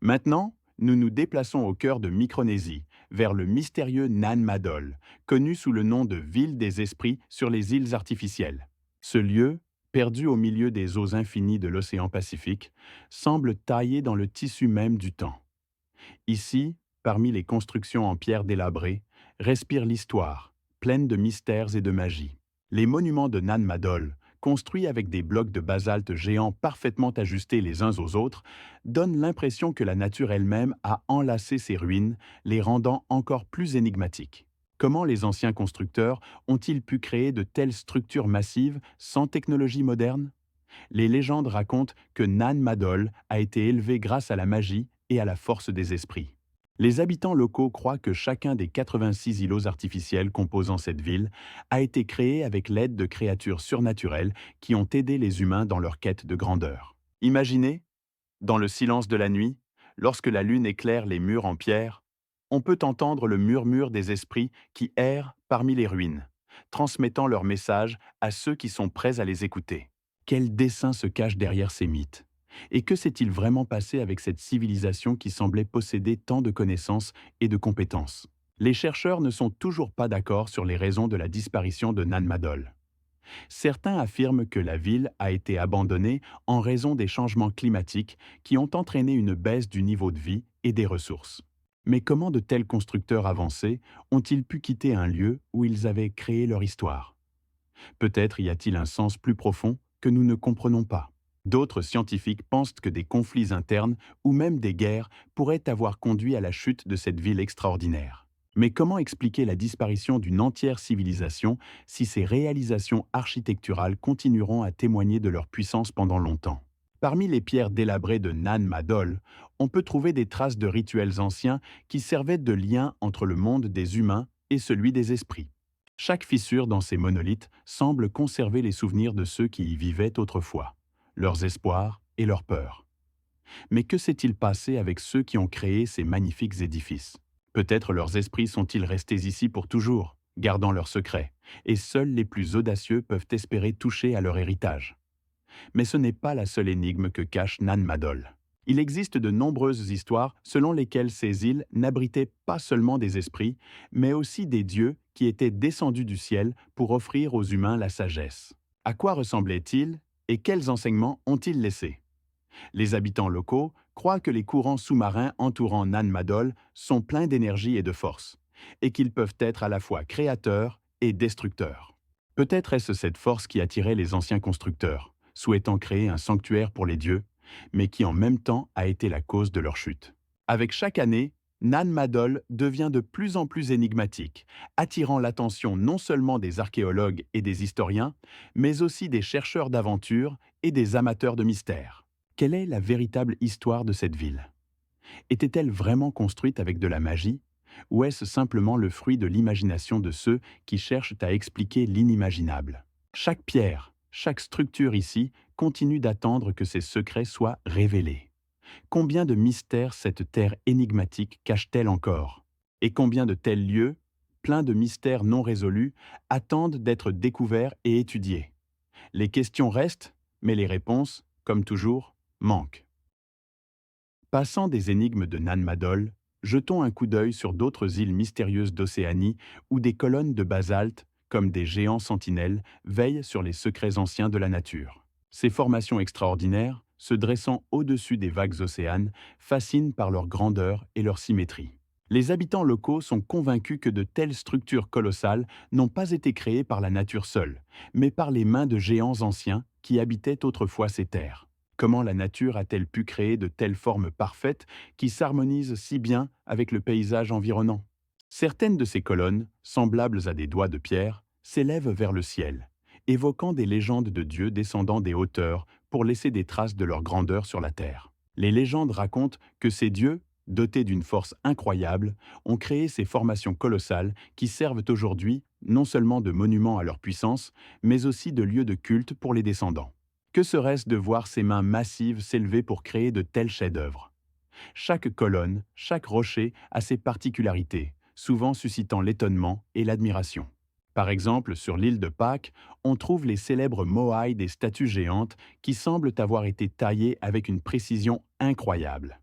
Maintenant, nous nous déplaçons au cœur de Micronésie, vers le mystérieux Nan Madol, connu sous le nom de Ville des Esprits sur les îles artificielles. Ce lieu, perdu au milieu des eaux infinies de l'océan Pacifique, semble taillé dans le tissu même du temps. Ici, parmi les constructions en pierre délabrée, respire l'histoire, pleine de mystères et de magie. Les monuments de Nan Madol, construits avec des blocs de basalte géants parfaitement ajustés les uns aux autres, donnent l'impression que la nature elle-même a enlacé ces ruines, les rendant encore plus énigmatiques. Comment les anciens constructeurs ont-ils pu créer de telles structures massives sans technologie moderne? Les légendes racontent que Nan Madol a été élevé grâce à la magie et à la force des esprits. Les habitants locaux croient que chacun des 86 îlots artificiels composant cette ville a été créé avec l'aide de créatures surnaturelles qui ont aidé les humains dans leur quête de grandeur. Imaginez, dans le silence de la nuit, lorsque la lune éclaire les murs en pierre, on peut entendre le murmure des esprits qui errent parmi les ruines, transmettant leur message à ceux qui sont prêts à les écouter. Quel dessein se cache derrière ces mythes? Et que s'est-il vraiment passé avec cette civilisation qui semblait posséder tant de connaissances et de compétences? Les chercheurs ne sont toujours pas d'accord sur les raisons de la disparition de Nan Madol. Certains affirment que la ville a été abandonnée en raison des changements climatiques qui ont entraîné une baisse du niveau de vie et des ressources. Mais comment de tels constructeurs avancés ont-ils pu quitter un lieu où ils avaient créé leur histoire? Peut-être y a-t-il un sens plus profond que nous ne comprenons pas. D'autres scientifiques pensent que des conflits internes ou même des guerres pourraient avoir conduit à la chute de cette ville extraordinaire. Mais comment expliquer la disparition d'une entière civilisation si ces réalisations architecturales continueront à témoigner de leur puissance pendant longtemps? Parmi les pierres délabrées de Nan Madol, on peut trouver des traces de rituels anciens qui servaient de lien entre le monde des humains et celui des esprits. Chaque fissure dans ces monolithes semble conserver les souvenirs de ceux qui y vivaient autrefois, leurs espoirs et leurs peurs. Mais que s'est-il passé avec ceux qui ont créé ces magnifiques édifices? Peut-être leurs esprits sont-ils restés ici pour toujours, gardant leurs secrets, et seuls les plus audacieux peuvent espérer toucher à leur héritage. Mais ce n'est pas la seule énigme que cache Nan Madol. Il existe de nombreuses histoires selon lesquelles ces îles n'abritaient pas seulement des esprits, mais aussi des dieux qui étaient descendus du ciel pour offrir aux humains la sagesse. À quoi ressemblaient-ils et quels enseignements ont-ils laissés? Les habitants locaux croient que les courants sous-marins entourant Nan Madol sont pleins d'énergie et de force, et qu'ils peuvent être à la fois créateurs et destructeurs. Peut-être est-ce cette force qui attirait les anciens constructeurs, souhaitant créer un sanctuaire pour les dieux, mais qui en même temps a été la cause de leur chute. Avec chaque année, Nan Madol devient de plus en plus énigmatique, attirant l'attention non seulement des archéologues et des historiens, mais aussi des chercheurs d'aventure et des amateurs de mystères. Quelle est la véritable histoire de cette ville? Était-elle vraiment construite avec de la magie? Ou est-ce simplement le fruit de l'imagination de ceux qui cherchent à expliquer l'inimaginable? Chaque pierre, chaque structure ici continue d'attendre que ses secrets soient révélés. Combien de mystères cette terre énigmatique cache-t-elle encore? Et combien de tels lieux, pleins de mystères non résolus, attendent d'être découverts et étudiés? Les questions restent, mais les réponses, comme toujours, manquent. Passant des énigmes de Nan Madol, jetons un coup d'œil sur d'autres îles mystérieuses d'Océanie où des colonnes de basalte, comme des géants sentinelles, veillent sur les secrets anciens de la nature. Ces formations extraordinaires, se dressant au-dessus des vagues océanes, fascinent par leur grandeur et leur symétrie. Les habitants locaux sont convaincus que de telles structures colossales n'ont pas été créées par la nature seule, mais par les mains de géants anciens qui habitaient autrefois ces terres. Comment la nature a-t-elle pu créer de telles formes parfaites qui s'harmonisent si bien avec le paysage environnant? Certaines de ces colonnes, semblables à des doigts de pierre, s'élèvent vers le ciel, évoquant des légendes de dieux descendant des hauteurs pour laisser des traces de leur grandeur sur la terre. Les légendes racontent que ces dieux, dotés d'une force incroyable, ont créé ces formations colossales qui servent aujourd'hui non seulement de monuments à leur puissance, mais aussi de lieux de culte pour les descendants. Que serait-ce de voir ces mains massives s'élever pour créer de tels chefs-d'œuvre? Chaque colonne, chaque rocher a ses particularités, souvent suscitant l'étonnement et l'admiration. Par exemple, sur l'île de Pâques, on trouve les célèbres moailles des statues géantes qui semblent avoir été taillées avec une précision incroyable.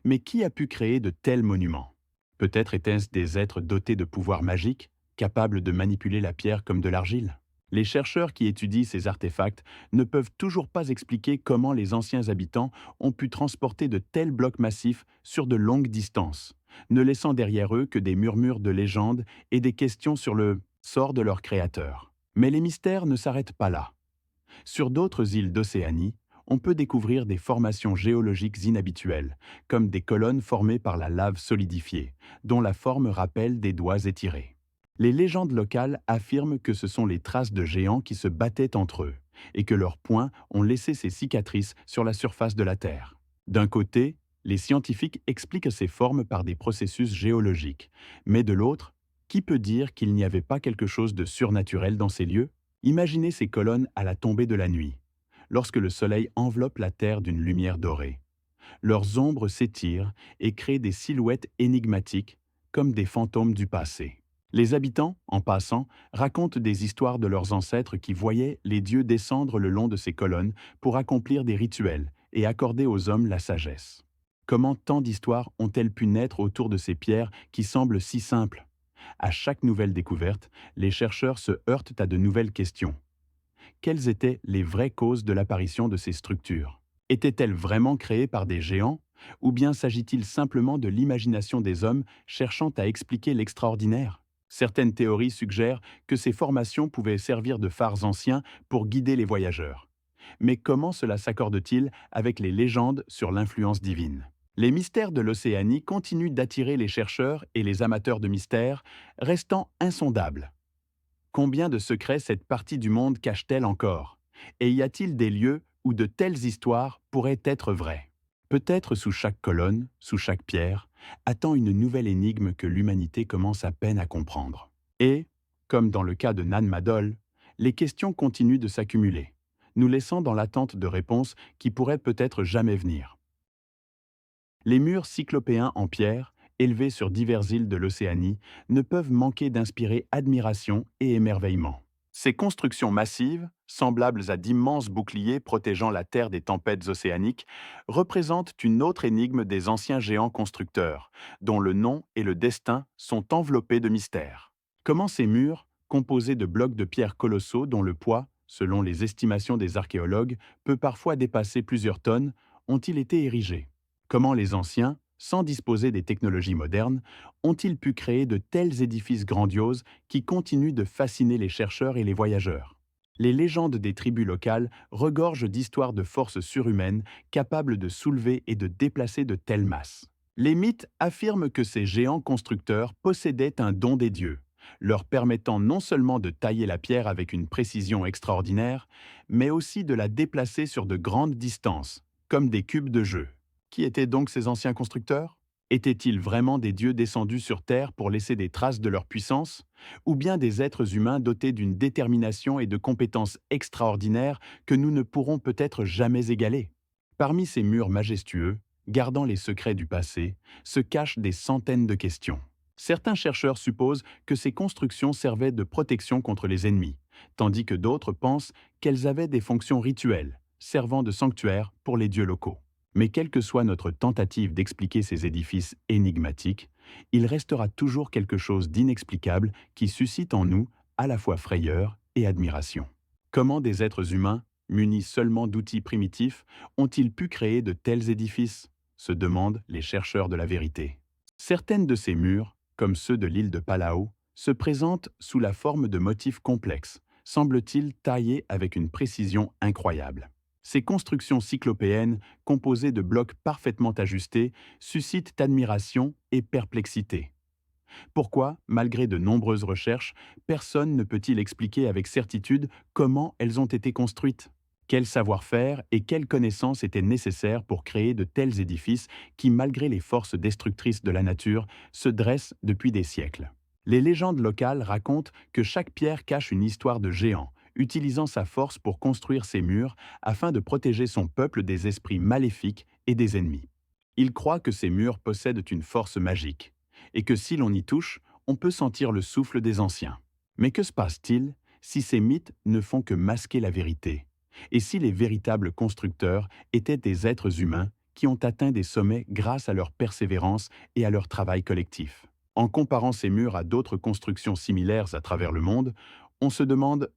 Mais qui a pu créer de tels monuments? Peut-être étaient-ce des êtres dotés de pouvoirs magiques, capables de manipuler la pierre comme de l'argile? Les chercheurs qui étudient ces artefacts ne peuvent toujours pas expliquer comment les anciens habitants ont pu transporter de tels blocs massifs sur de longues distances, ne laissant derrière eux que des murmures de légendes et des questions sur le sort de leur créateur. Mais les mystères ne s'arrêtent pas là. Sur d'autres îles d'Océanie, on peut découvrir des formations géologiques inhabituelles, comme des colonnes formées par la lave solidifiée, dont la forme rappelle des doigts étirés. Les légendes locales affirment que ce sont les traces de géants qui se battaient entre eux, et que leurs poings ont laissé ces cicatrices sur la surface de la Terre. D'un côté, les scientifiques expliquent ces formes par des processus géologiques, mais de l'autre, qui peut dire qu'il n'y avait pas quelque chose de surnaturel dans ces lieux? Imaginez ces colonnes à la tombée de la nuit, lorsque le soleil enveloppe la Terre d'une lumière dorée. Leurs ombres s'étirent et créent des silhouettes énigmatiques, comme des fantômes du passé. Les habitants, en passant, racontent des histoires de leurs ancêtres qui voyaient les dieux descendre le long de ces colonnes pour accomplir des rituels et accorder aux hommes la sagesse. Comment tant d'histoires ont-elles pu naître autour de ces pierres qui semblent si simples? À chaque nouvelle découverte, les chercheurs se heurtent à de nouvelles questions. Quelles étaient les vraies causes de l'apparition de ces structures? Étaient-elles vraiment créées par des géants? Ou bien s'agit-il simplement de l'imagination des hommes cherchant à expliquer l'extraordinaire? Certaines théories suggèrent que ces formations pouvaient servir de phares anciens pour guider les voyageurs. Mais comment cela s'accorde-t-il avec les légendes sur l'influence divine? Les mystères de l'Océanie continuent d'attirer les chercheurs et les amateurs de mystères, restant insondables. Combien de secrets cette partie du monde cache-t-elle encore? Et y a-t-il des lieux où de telles histoires pourraient être vraies? Peut-être sous chaque colonne, sous chaque pierre, attend une nouvelle énigme que l'humanité commence à peine à comprendre. Et, comme dans le cas de Nan Madol, les questions continuent de s'accumuler, nous laissant dans l'attente de réponses qui pourraient peut-être jamais venir. Les murs cyclopéens en pierre, élevés sur diverses îles de l'Océanie, ne peuvent manquer d'inspirer admiration et émerveillement. Ces constructions massives, semblables à d'immenses boucliers protégeant la Terre des tempêtes océaniques, représentent une autre énigme des anciens géants constructeurs, dont le nom et le destin sont enveloppés de mystères. Comment ces murs, composés de blocs de pierre colossaux dont le poids, selon les estimations des archéologues, peut parfois dépasser plusieurs tonnes, ont-ils été érigés? Comment les anciens, sans disposer des technologies modernes, ont-ils pu créer de tels édifices grandioses qui continuent de fasciner les chercheurs et les voyageurs? Les légendes des tribus locales regorgent d'histoires de forces surhumaines capables de soulever et de déplacer de telles masses. Les mythes affirment que ces géants constructeurs possédaient un don des dieux, leur permettant non seulement de tailler la pierre avec une précision extraordinaire, mais aussi de la déplacer sur de grandes distances, comme des cubes de jeu. Qui étaient donc ces anciens constructeurs? Étaient-ils vraiment des dieux descendus sur Terre pour laisser des traces de leur puissance? Ou bien des êtres humains dotés d'une détermination et de compétences extraordinaires que nous ne pourrons peut-être jamais égaler? Parmi ces murs majestueux, gardant les secrets du passé, se cachent des centaines de questions. Certains chercheurs supposent que ces constructions servaient de protection contre les ennemis, tandis que d'autres pensent qu'elles avaient des fonctions rituelles, servant de sanctuaire pour les dieux locaux. Mais quelle que soit notre tentative d'expliquer ces édifices énigmatiques, il restera toujours quelque chose d'inexplicable qui suscite en nous à la fois frayeur et admiration. Comment des êtres humains, munis seulement d'outils primitifs, ont-ils pu créer de tels édifices? Se demandent les chercheurs de la vérité. Certaines de ces murs, comme ceux de l'île de Palau, se présentent sous la forme de motifs complexes, semble-t-il taillés avec une précision incroyable. Ces constructions cyclopéennes, composées de blocs parfaitement ajustés, suscitent admiration et perplexité. Pourquoi, malgré de nombreuses recherches, personne ne peut-il expliquer avec certitude comment elles ont été construites? Quel savoir-faire et quelles connaissances étaient nécessaires pour créer de tels édifices qui, malgré les forces destructrices de la nature, se dressent depuis des siècles? Les légendes locales racontent que chaque pierre cache une histoire de géant, utilisant sa force pour construire ses murs afin de protéger son peuple des esprits maléfiques et des ennemis. Ils croient que ces murs possèdent une force magique, et que si l'on y touche, on peut sentir le souffle des anciens. Mais que se passe-t-il si ces mythes ne font que masquer la vérité? Et si les véritables constructeurs étaient des êtres humains qui ont atteint des sommets grâce à leur persévérance et à leur travail collectif. En comparant ces murs à d'autres constructions similaires à travers le monde, on se demande,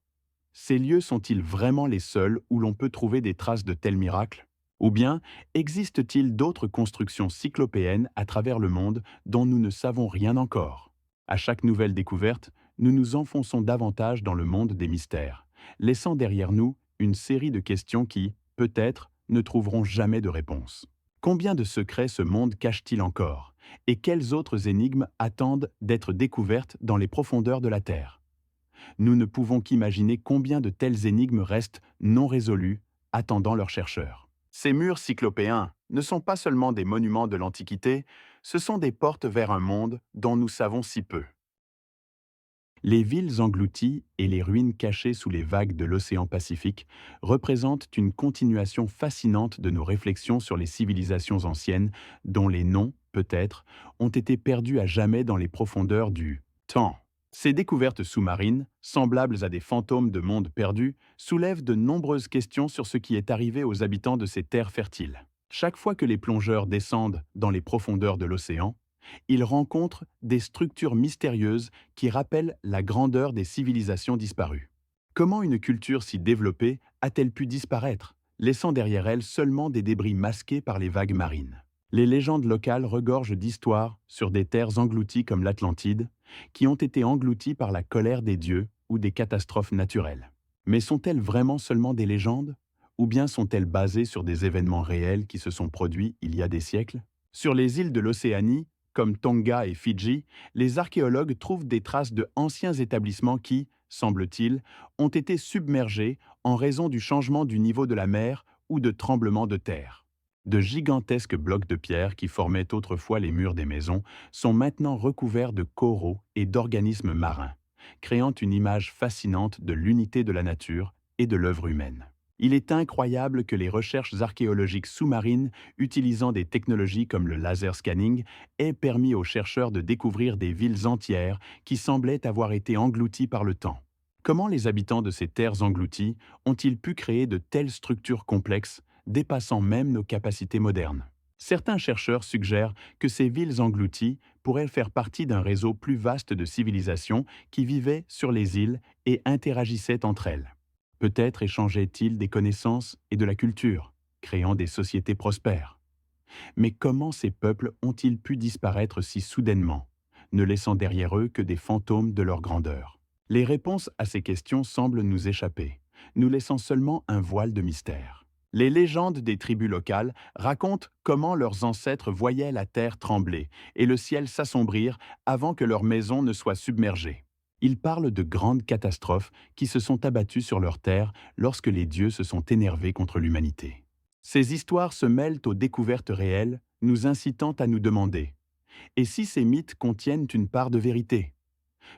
ces lieux sont-ils vraiment les seuls où l'on peut trouver des traces de tels miracles? Ou bien, existe-t-il d'autres constructions cyclopéennes à travers le monde dont nous ne savons rien encore? À chaque nouvelle découverte, nous nous enfonçons davantage dans le monde des mystères, laissant derrière nous une série de questions qui, peut-être, ne trouveront jamais de réponse. Combien de secrets ce monde cache-t-il encore? Et quelles autres énigmes attendent d'être découvertes dans les profondeurs de la Terre? Nous ne pouvons qu'imaginer combien de telles énigmes restent non résolues, attendant leurs chercheurs. Ces murs cyclopéens ne sont pas seulement des monuments de l'Antiquité, ce sont des portes vers un monde dont nous savons si peu. Les villes englouties et les ruines cachées sous les vagues de l'océan Pacifique représentent une continuation fascinante de nos réflexions sur les civilisations anciennes dont les noms, peut-être, ont été perdus à jamais dans les profondeurs du temps. Ces découvertes sous-marines, semblables à des fantômes de mondes perdus, soulèvent de nombreuses questions sur ce qui est arrivé aux habitants de ces terres fertiles. Chaque fois que les plongeurs descendent dans les profondeurs de l'océan, ils rencontrent des structures mystérieuses qui rappellent la grandeur des civilisations disparues. Comment une culture si développée a-t-elle pu disparaître, laissant derrière elle seulement des débris masqués par les vagues marines? Les légendes locales regorgent d'histoires sur des terres englouties comme l'Atlantide, qui ont été englouties par la colère des dieux ou des catastrophes naturelles. Mais sont-elles vraiment seulement des légendes? Ou bien sont-elles basées sur des événements réels qui se sont produits il y a des siècles? Sur les îles de l'Océanie, comme Tonga et Fidji, les archéologues trouvent des traces de anciens établissements qui, semble-t-il, ont été submergés en raison du changement du niveau de la mer ou de tremblements de terre. De gigantesques blocs de pierre qui formaient autrefois les murs des maisons sont maintenant recouverts de coraux et d'organismes marins, créant une image fascinante de l'unité de la nature et de l'œuvre humaine. Il est incroyable que les recherches archéologiques sous-marines, utilisant des technologies comme le laser scanning, aient permis aux chercheurs de découvrir des villes entières qui semblaient avoir été englouties par le temps. Comment les habitants de ces terres englouties ont-ils pu créer de telles structures complexes, dépassant même nos capacités modernes? Certains chercheurs suggèrent que ces villes englouties pourraient faire partie d'un réseau plus vaste de civilisations qui vivaient sur les îles et interagissaient entre elles. Peut-être échangeaient-ils des connaissances et de la culture, créant des sociétés prospères. Mais comment ces peuples ont-ils pu disparaître si soudainement, ne laissant derrière eux que des fantômes de leur grandeur? Les réponses à ces questions semblent nous échapper, nous laissant seulement un voile de mystère. Les légendes des tribus locales racontent comment leurs ancêtres voyaient la terre trembler et le ciel s'assombrir avant que leurs maisons ne soient submergées. Ils parlent de grandes catastrophes qui se sont abattues sur leur terre lorsque les dieux se sont énervés contre l'humanité. Ces histoires se mêlent aux découvertes réelles, nous incitant à nous demander: et si ces mythes contiennent une part de vérité?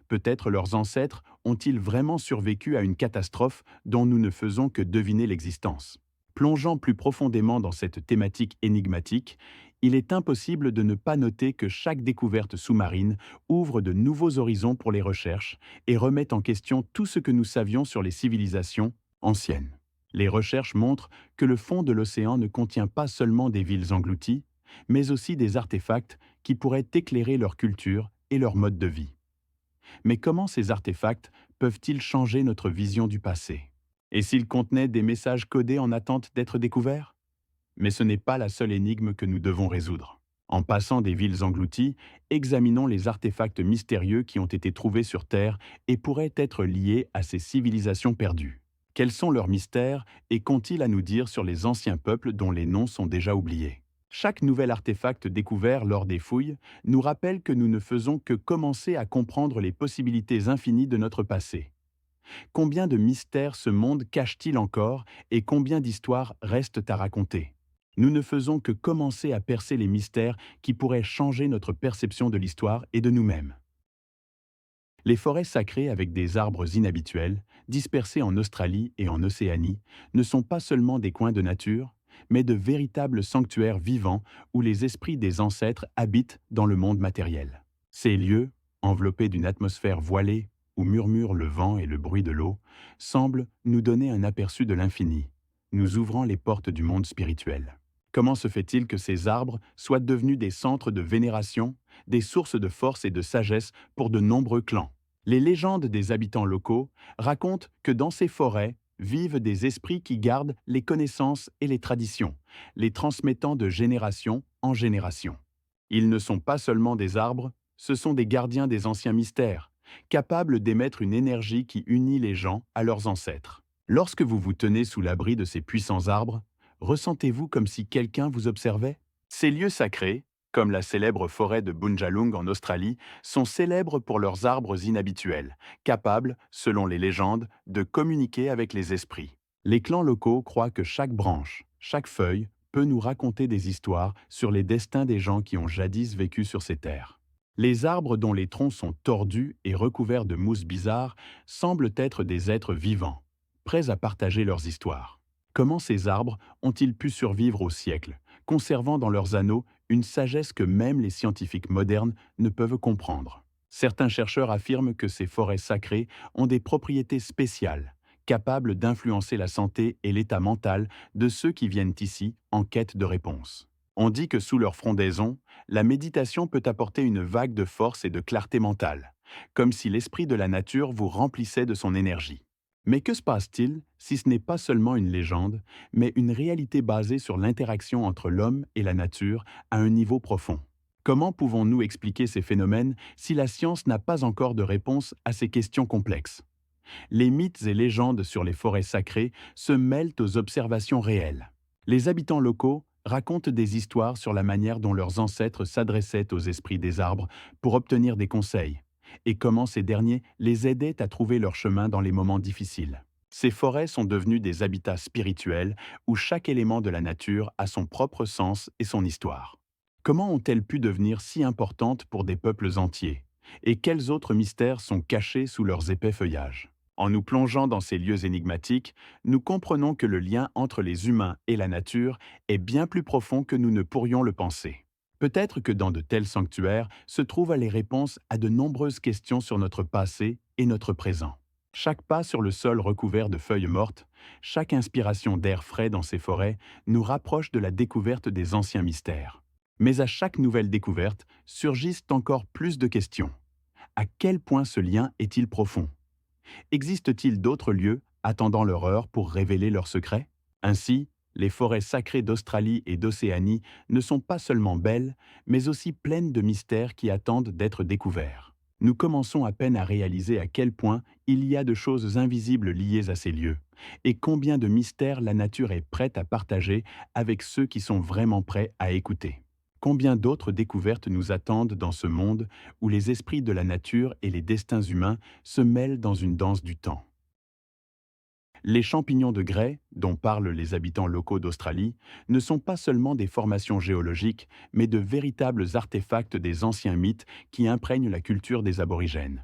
Peut-être leurs ancêtres ont-ils vraiment survécu à une catastrophe dont nous ne faisons que deviner l'existence? Plongeant plus profondément dans cette thématique énigmatique, il est impossible de ne pas noter que chaque découverte sous-marine ouvre de nouveaux horizons pour les recherches et remet en question tout ce que nous savions sur les civilisations anciennes. Les recherches montrent que le fond de l'océan ne contient pas seulement des villes englouties, mais aussi des artefacts qui pourraient éclairer leur culture et leur mode de vie. Mais comment ces artefacts peuvent-ils changer notre vision du passé? Et s'ils contenaient des messages codés en attente d'être découverts? Mais ce n'est pas la seule énigme que nous devons résoudre. En passant des villes englouties, examinons les artefacts mystérieux qui ont été trouvés sur Terre et pourraient être liés à ces civilisations perdues. Quels sont leurs mystères et qu'ont-ils à nous dire sur les anciens peuples dont les noms sont déjà oubliés? Chaque nouvel artefact découvert lors des fouilles nous rappelle que nous ne faisons que commencer à comprendre les possibilités infinies de notre passé. Combien de mystères ce monde cache-t-il encore et combien d'histoires restent à raconter? Nous ne faisons que commencer à percer les mystères qui pourraient changer notre perception de l'histoire et de nous-mêmes. Les forêts sacrées avec des arbres inhabituels, dispersés en Australie et en Océanie, ne sont pas seulement des coins de nature, mais de véritables sanctuaires vivants où les esprits des ancêtres habitent dans le monde matériel. Ces lieux, enveloppés d'une atmosphère voilée, où murmurent le vent et le bruit de l'eau, semblent nous donner un aperçu de l'infini, nous ouvrant les portes du monde spirituel. Comment se fait-il que ces arbres soient devenus des centres de vénération, des sources de force et de sagesse pour de nombreux clans? Les légendes des habitants locaux racontent que dans ces forêts vivent des esprits qui gardent les connaissances et les traditions, les transmettant de génération en génération. Ils ne sont pas seulement des arbres, ce sont des gardiens des anciens mystères, capables d'émettre une énergie qui unit les gens à leurs ancêtres. Lorsque vous vous tenez sous l'abri de ces puissants arbres, ressentez-vous comme si quelqu'un vous observait? Ces lieux sacrés, comme la célèbre forêt de Bundjalung en Australie, sont célèbres pour leurs arbres inhabituels, capables, selon les légendes, de communiquer avec les esprits. Les clans locaux croient que chaque branche, chaque feuille, peut nous raconter des histoires sur les destins des gens qui ont jadis vécu sur ces terres. Les arbres dont les troncs sont tordus et recouverts de mousse bizarre semblent être des êtres vivants, prêts à partager leurs histoires. Comment ces arbres ont-ils pu survivre au siècle, conservant dans leurs anneaux une sagesse que même les scientifiques modernes ne peuvent comprendre? Certains chercheurs affirment que ces forêts sacrées ont des propriétés spéciales, capables d'influencer la santé et l'état mental de ceux qui viennent ici en quête de réponses. On dit que sous leur frondaison, la méditation peut apporter une vague de force et de clarté mentale, comme si l'esprit de la nature vous remplissait de son énergie. Mais que se passe-t-il si ce n'est pas seulement une légende, mais une réalité basée sur l'interaction entre l'homme et la nature à un niveau profond? Comment pouvons-nous expliquer ces phénomènes si la science n'a pas encore de réponse à ces questions complexes? Les mythes et légendes sur les forêts sacrées se mêlent aux observations réelles. Les habitants locaux racontent des histoires sur la manière dont leurs ancêtres s'adressaient aux esprits des arbres pour obtenir des conseils, et comment ces derniers les aidaient à trouver leur chemin dans les moments difficiles. Ces forêts sont devenues des habitats spirituels où chaque élément de la nature a son propre sens et son histoire. Comment ont-elles pu devenir si importantes pour des peuples entiers? Et quels autres mystères sont cachés sous leurs épais feuillages? En nous plongeant dans ces lieux énigmatiques, nous comprenons que le lien entre les humains et la nature est bien plus profond que nous ne pourrions le penser. Peut-être que dans de tels sanctuaires se trouvent les réponses à de nombreuses questions sur notre passé et notre présent. Chaque pas sur le sol recouvert de feuilles mortes, chaque inspiration d'air frais dans ces forêts nous rapproche de la découverte des anciens mystères. Mais à chaque nouvelle découverte surgissent encore plus de questions. À quel point ce lien est-il profond? Existe-t-il d'autres lieux attendant leur heure pour révéler leurs secrets? Ainsi, les forêts sacrées d'Australie et d'Océanie ne sont pas seulement belles, mais aussi pleines de mystères qui attendent d'être découverts. Nous commençons à peine à réaliser à quel point il y a de choses invisibles liées à ces lieux, et combien de mystères la nature est prête à partager avec ceux qui sont vraiment prêts à écouter. Combien d'autres découvertes nous attendent dans ce monde où les esprits de la nature et les destins humains se mêlent dans une danse du temps? Les champignons de grès, dont parlent les habitants locaux d'Australie, ne sont pas seulement des formations géologiques, mais de véritables artefacts des anciens mythes qui imprègnent la culture des aborigènes.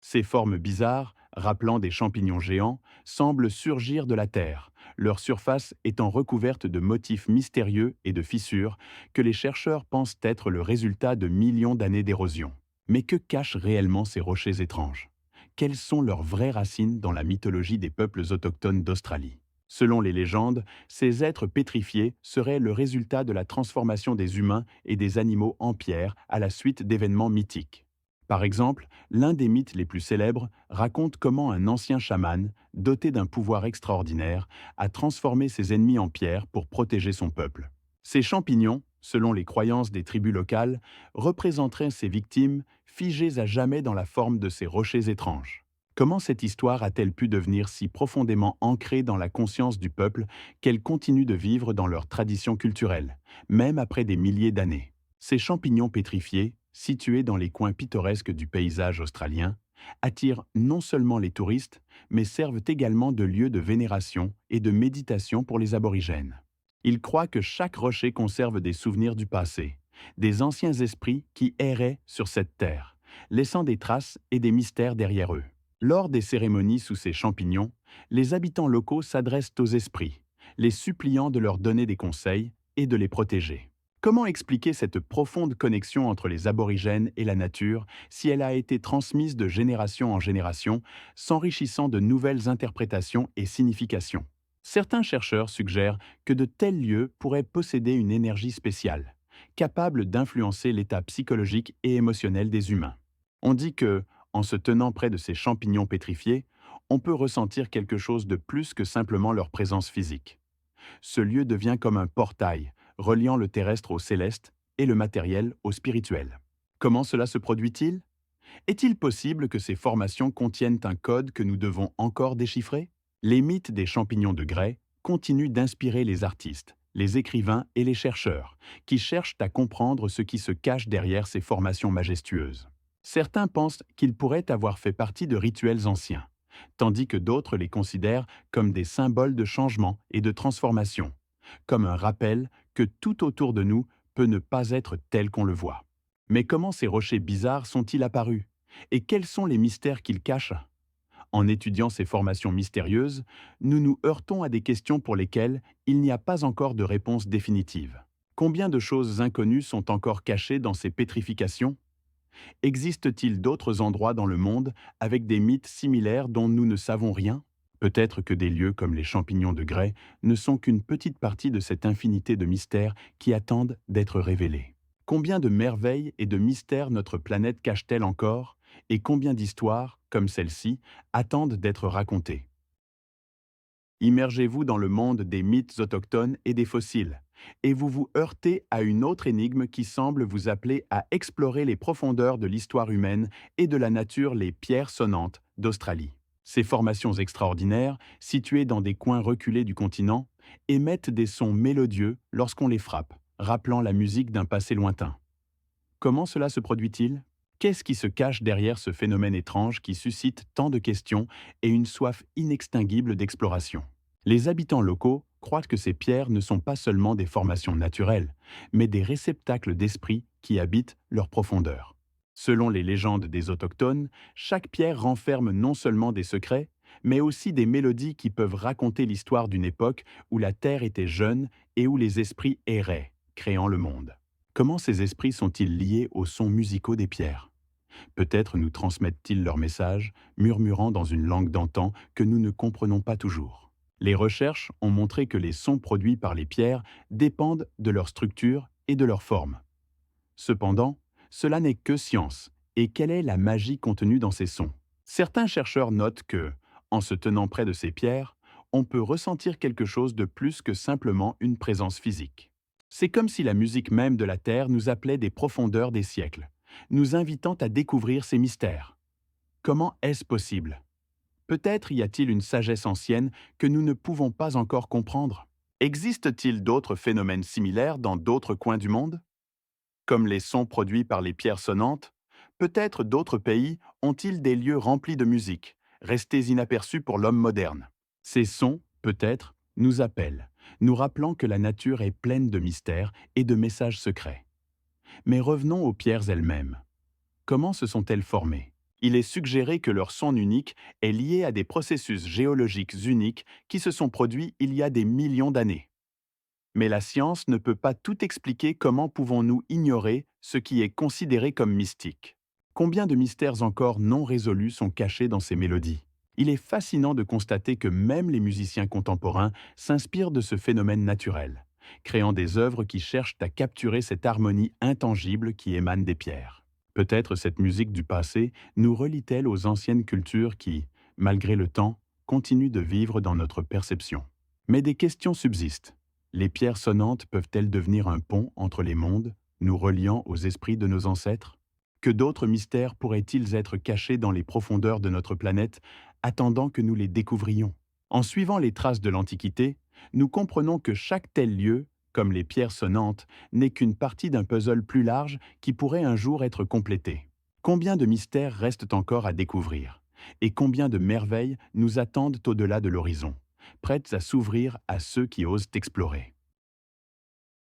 Ces formes bizarres, rappelant des champignons géants, semblent surgir de la Terre, leur surface étant recouverte de motifs mystérieux et de fissures que les chercheurs pensent être le résultat de millions d'années d'érosion. Mais que cachent réellement ces rochers étranges? Quelles sont leurs vraies racines dans la mythologie des peuples autochtones d'Australie? Selon les légendes, ces êtres pétrifiés seraient le résultat de la transformation des humains et des animaux en pierre à la suite d'événements mythiques. Par exemple, l'un des mythes les plus célèbres raconte comment un ancien chaman, doté d'un pouvoir extraordinaire, a transformé ses ennemis en pierre pour protéger son peuple. Ces champignons, selon les croyances des tribus locales, représenteraient ces victimes figées à jamais dans la forme de ces rochers étranges. Comment cette histoire a-t-elle pu devenir si profondément ancrée dans la conscience du peuple qu'elle continue de vivre dans leur tradition culturelle, même après des milliers d'années? Ces champignons pétrifiés, situés dans les coins pittoresques du paysage australien, attirent non seulement les touristes, mais servent également de lieu de vénération et de méditation pour les aborigènes. Ils croient que chaque rocher conserve des souvenirs du passé, des anciens esprits qui erraient sur cette terre, laissant des traces et des mystères derrière eux. Lors des cérémonies sous ces champignons, les habitants locaux s'adressent aux esprits, les suppliant de leur donner des conseils et de les protéger. Comment expliquer cette profonde connexion entre les aborigènes et la nature si elle a été transmise de génération en génération, s'enrichissant de nouvelles interprétations et significations? Certains chercheurs suggèrent que de tels lieux pourraient posséder une énergie spéciale, capable d'influencer l'état psychologique et émotionnel des humains. On dit que, en se tenant près de ces champignons pétrifiés, on peut ressentir quelque chose de plus que simplement leur présence physique. Ce lieu devient comme un portail, reliant le terrestre au céleste et le matériel au spirituel. Comment cela se produit-il? Est-il possible que ces formations contiennent un code que nous devons encore déchiffrer? Les mythes des champignons de grès continuent d'inspirer les artistes, les écrivains et les chercheurs, qui cherchent à comprendre ce qui se cache derrière ces formations majestueuses. Certains pensent qu'ils pourraient avoir fait partie de rituels anciens, tandis que d'autres les considèrent comme des symboles de changement et de transformation, comme un rappel que tout autour de nous peut ne pas être tel qu'on le voit. Mais comment ces rochers bizarres sont-ils apparus? Et quels sont les mystères qu'ils cachent? En étudiant ces formations mystérieuses, nous nous heurtons à des questions pour lesquelles il n'y a pas encore de réponse définitive. Combien de choses inconnues sont encore cachées dans ces pétrifications? Existe-t-il d'autres endroits dans le monde avec des mythes similaires dont nous ne savons rien? Peut-être que des lieux comme les champignons de grès ne sont qu'une petite partie de cette infinité de mystères qui attendent d'être révélés. Combien de merveilles et de mystères notre planète cache-t-elle encore, et combien d'histoires, comme celle-ci, attendent d'être racontées? Immergez-vous dans le monde des mythes autochtones et des fossiles, et vous vous heurtez à une autre énigme qui semble vous appeler à explorer les profondeurs de l'histoire humaine et de la nature, les pierres sonnantes d'Australie. Ces formations extraordinaires, situées dans des coins reculés du continent, émettent des sons mélodieux lorsqu'on les frappe, rappelant la musique d'un passé lointain. Comment cela se produit-il? Qu'est-ce qui se cache derrière ce phénomène étrange qui suscite tant de questions et une soif inextinguible d'exploration? Les habitants locaux croient que ces pierres ne sont pas seulement des formations naturelles, mais des réceptacles d'esprit qui habitent leur profondeur. Selon les légendes des autochtones, chaque pierre renferme non seulement des secrets, mais aussi des mélodies qui peuvent raconter l'histoire d'une époque où la Terre était jeune et où les esprits erraient, créant le monde. Comment ces esprits sont-ils liés aux sons musicaux des pierres? Peut-être nous transmettent-ils leur message, murmurant dans une langue d'antan que nous ne comprenons pas toujours. Les recherches ont montré que les sons produits par les pierres dépendent de leur structure et de leur forme. Cependant, cela n'est que science. Et quelle est la magie contenue dans ces sons? Certains chercheurs notent que, en se tenant près de ces pierres, on peut ressentir quelque chose de plus que simplement une présence physique. C'est comme si la musique même de la Terre nous appelait des profondeurs des siècles, nous invitant à découvrir ces mystères. Comment est-ce possible? Peut-être y a-t-il une sagesse ancienne que nous ne pouvons pas encore comprendre? Existe-t-il d'autres phénomènes similaires dans d'autres coins du monde? Comme les sons produits par les pierres sonnantes, peut-être d'autres pays ont-ils des lieux remplis de musique, restés inaperçus pour l'homme moderne. Ces sons, peut-être, nous appellent, nous rappelant que la nature est pleine de mystères et de messages secrets. Mais revenons aux pierres elles-mêmes. Comment se sont-elles formées? Il est suggéré que leur son unique est lié à des processus géologiques uniques qui se sont produits il y a des millions d'années. Mais la science ne peut pas tout expliquer. Comment pouvons-nous ignorer ce qui est considéré comme mystique? Combien de mystères encore non résolus sont cachés dans ces mélodies? Il est fascinant de constater que même les musiciens contemporains s'inspirent de ce phénomène naturel, créant des œuvres qui cherchent à capturer cette harmonie intangible qui émane des pierres. Peut-être cette musique du passé nous relie-t-elle aux anciennes cultures qui, malgré le temps, continuent de vivre dans notre perception. Mais des questions subsistent. Les pierres sonnantes peuvent-elles devenir un pont entre les mondes, nous reliant aux esprits de nos ancêtres? Que d'autres mystères pourraient-ils être cachés dans les profondeurs de notre planète, attendant que nous les découvrions? En suivant les traces de l'Antiquité, nous comprenons que chaque tel lieu, comme les pierres sonnantes, n'est qu'une partie d'un puzzle plus large qui pourrait un jour être complété. Combien de mystères restent encore à découvrir? Et combien de merveilles nous attendent au-delà de l'horizon, prêtes à s'ouvrir à ceux qui osent explorer?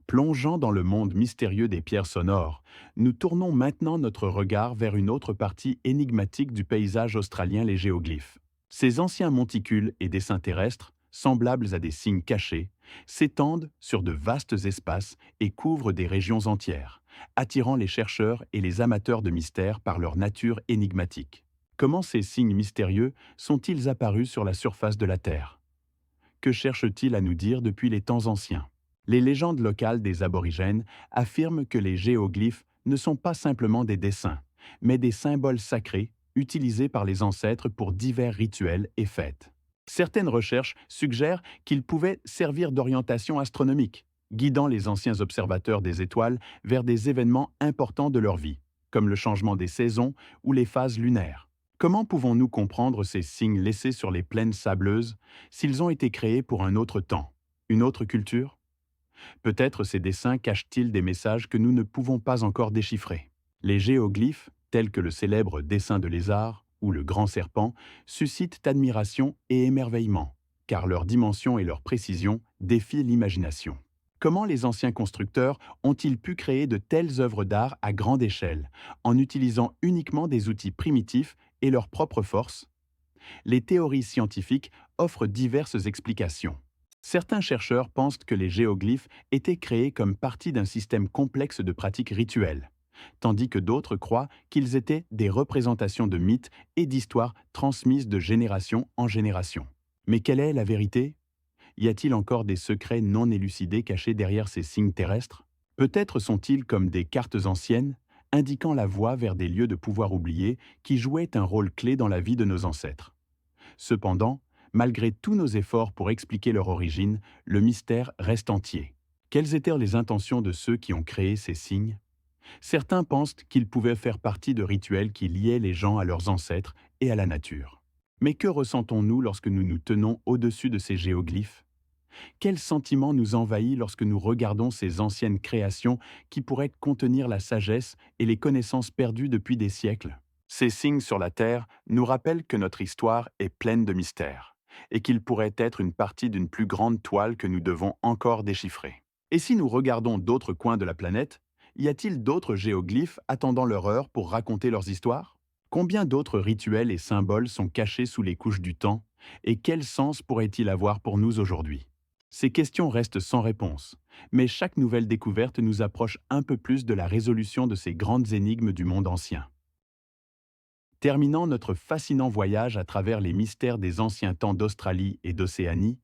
Plongeant dans le monde mystérieux des pierres sonores, nous tournons maintenant notre regard vers une autre partie énigmatique du paysage australien, les géoglyphes. Ces anciens monticules et dessins terrestres, semblables à des signes cachés, s'étendent sur de vastes espaces et couvrent des régions entières, attirant les chercheurs et les amateurs de mystères par leur nature énigmatique. Comment ces signes mystérieux sont-ils apparus sur la surface de la Terre? Que cherchent-ils à nous dire depuis les temps anciens? Les légendes locales des aborigènes affirment que les géoglyphes ne sont pas simplement des dessins, mais des symboles sacrés utilisés par les ancêtres pour divers rituels et fêtes. Certaines recherches suggèrent qu'ils pouvaient servir d'orientation astronomique, guidant les anciens observateurs des étoiles vers des événements importants de leur vie, comme le changement des saisons ou les phases lunaires. Comment pouvons-nous comprendre ces signes laissés sur les plaines sableuses s'ils ont été créés pour un autre temps, une autre culture? Peut-être ces dessins cachent-ils des messages que nous ne pouvons pas encore déchiffrer. Les géoglyphes, tels que le célèbre dessin de lézard ou le grand serpent, suscitent admiration et émerveillement, car leur dimension et leur précision défient l'imagination. Comment les anciens constructeurs ont-ils pu créer de telles œuvres d'art à grande échelle, en utilisant uniquement des outils primitifs et leur propre force? Les théories scientifiques offrent diverses explications. Certains chercheurs pensent que les géoglyphes étaient créés comme partie d'un système complexe de pratiques rituelles, tandis que d'autres croient qu'ils étaient des représentations de mythes et d'histoires transmises de génération en génération. Mais quelle est la vérité? Y a-t-il encore des secrets non élucidés cachés derrière ces signes terrestres? Peut-être sont-ils comme des cartes anciennes, indiquant la voie vers des lieux de pouvoir oubliés qui jouaient un rôle clé dans la vie de nos ancêtres. Cependant, malgré tous nos efforts pour expliquer leur origine, le mystère reste entier. Quelles étaient les intentions de ceux qui ont créé ces signes? Certains pensent qu'ils pouvaient faire partie de rituels qui liaient les gens à leurs ancêtres et à la nature. Mais que ressentons-nous lorsque nous nous tenons au-dessus de ces géoglyphes? Quel sentiment nous envahit lorsque nous regardons ces anciennes créations qui pourraient contenir la sagesse et les connaissances perdues depuis des siècles? Ces signes sur la Terre nous rappellent que notre histoire est pleine de mystères et qu'ils pourraient être une partie d'une plus grande toile que nous devons encore déchiffrer. Et si nous regardons d'autres coins de la planète, y a-t-il d'autres géoglyphes attendant leur heure pour raconter leurs histoires? Combien d'autres rituels et symboles sont cachés sous les couches du temps et quel sens pourraient-ils avoir pour nous aujourd'hui? Ces questions restent sans réponse, mais chaque nouvelle découverte nous approche un peu plus de la résolution de ces grandes énigmes du monde ancien. Terminant notre fascinant voyage à travers les mystères des anciens temps d'Australie et d'Océanie,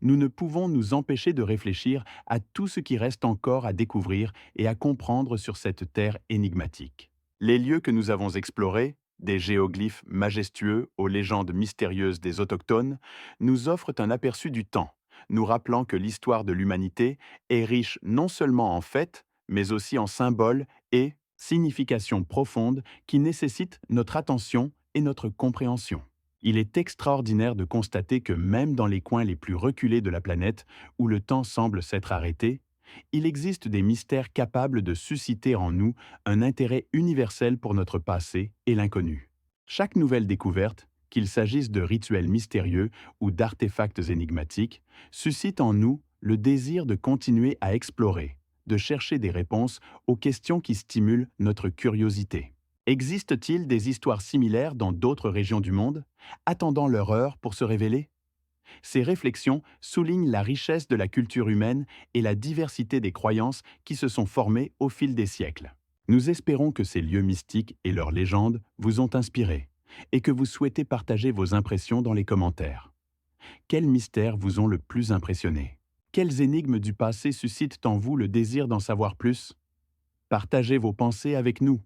nous ne pouvons nous empêcher de réfléchir à tout ce qui reste encore à découvrir et à comprendre sur cette terre énigmatique. Les lieux que nous avons explorés, des géoglyphes majestueux aux légendes mystérieuses des autochtones, nous offrent un aperçu du temps, nous rappelant que l'histoire de l'humanité est riche non seulement en faits, mais aussi en symboles et significations profondes qui nécessitent notre attention et notre compréhension. Il est extraordinaire de constater que même dans les coins les plus reculés de la planète, où le temps semble s'être arrêté, il existe des mystères capables de susciter en nous un intérêt universel pour notre passé et l'inconnu. Chaque nouvelle découverte, qu'il s'agisse de rituels mystérieux ou d'artefacts énigmatiques, suscite en nous le désir de continuer à explorer, de chercher des réponses aux questions qui stimulent notre curiosité. Existe-t-il des histoires similaires dans d'autres régions du monde, attendant leur heure pour se révéler? Ces réflexions soulignent la richesse de la culture humaine et la diversité des croyances qui se sont formées au fil des siècles. Nous espérons que ces lieux mystiques et leurs légendes vous ont inspiré et que vous souhaitez partager vos impressions dans les commentaires. Quels mystères vous ont le plus impressionné? Quelles énigmes du passé suscitent en vous le désir d'en savoir plus? Partagez vos pensées avec nous.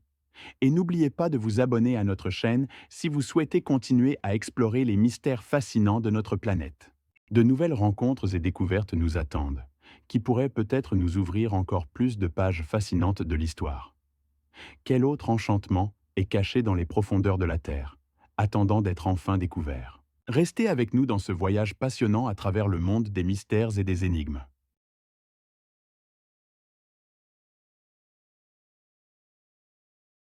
Et n'oubliez pas de vous abonner à notre chaîne si vous souhaitez continuer à explorer les mystères fascinants de notre planète. De nouvelles rencontres et découvertes nous attendent, qui pourraient peut-être nous ouvrir encore plus de pages fascinantes de l'histoire. Quel autre enchantement est caché dans les profondeurs de la Terre, attendant d'être enfin découvert? Restez avec nous dans ce voyage passionnant à travers le monde des mystères et des énigmes.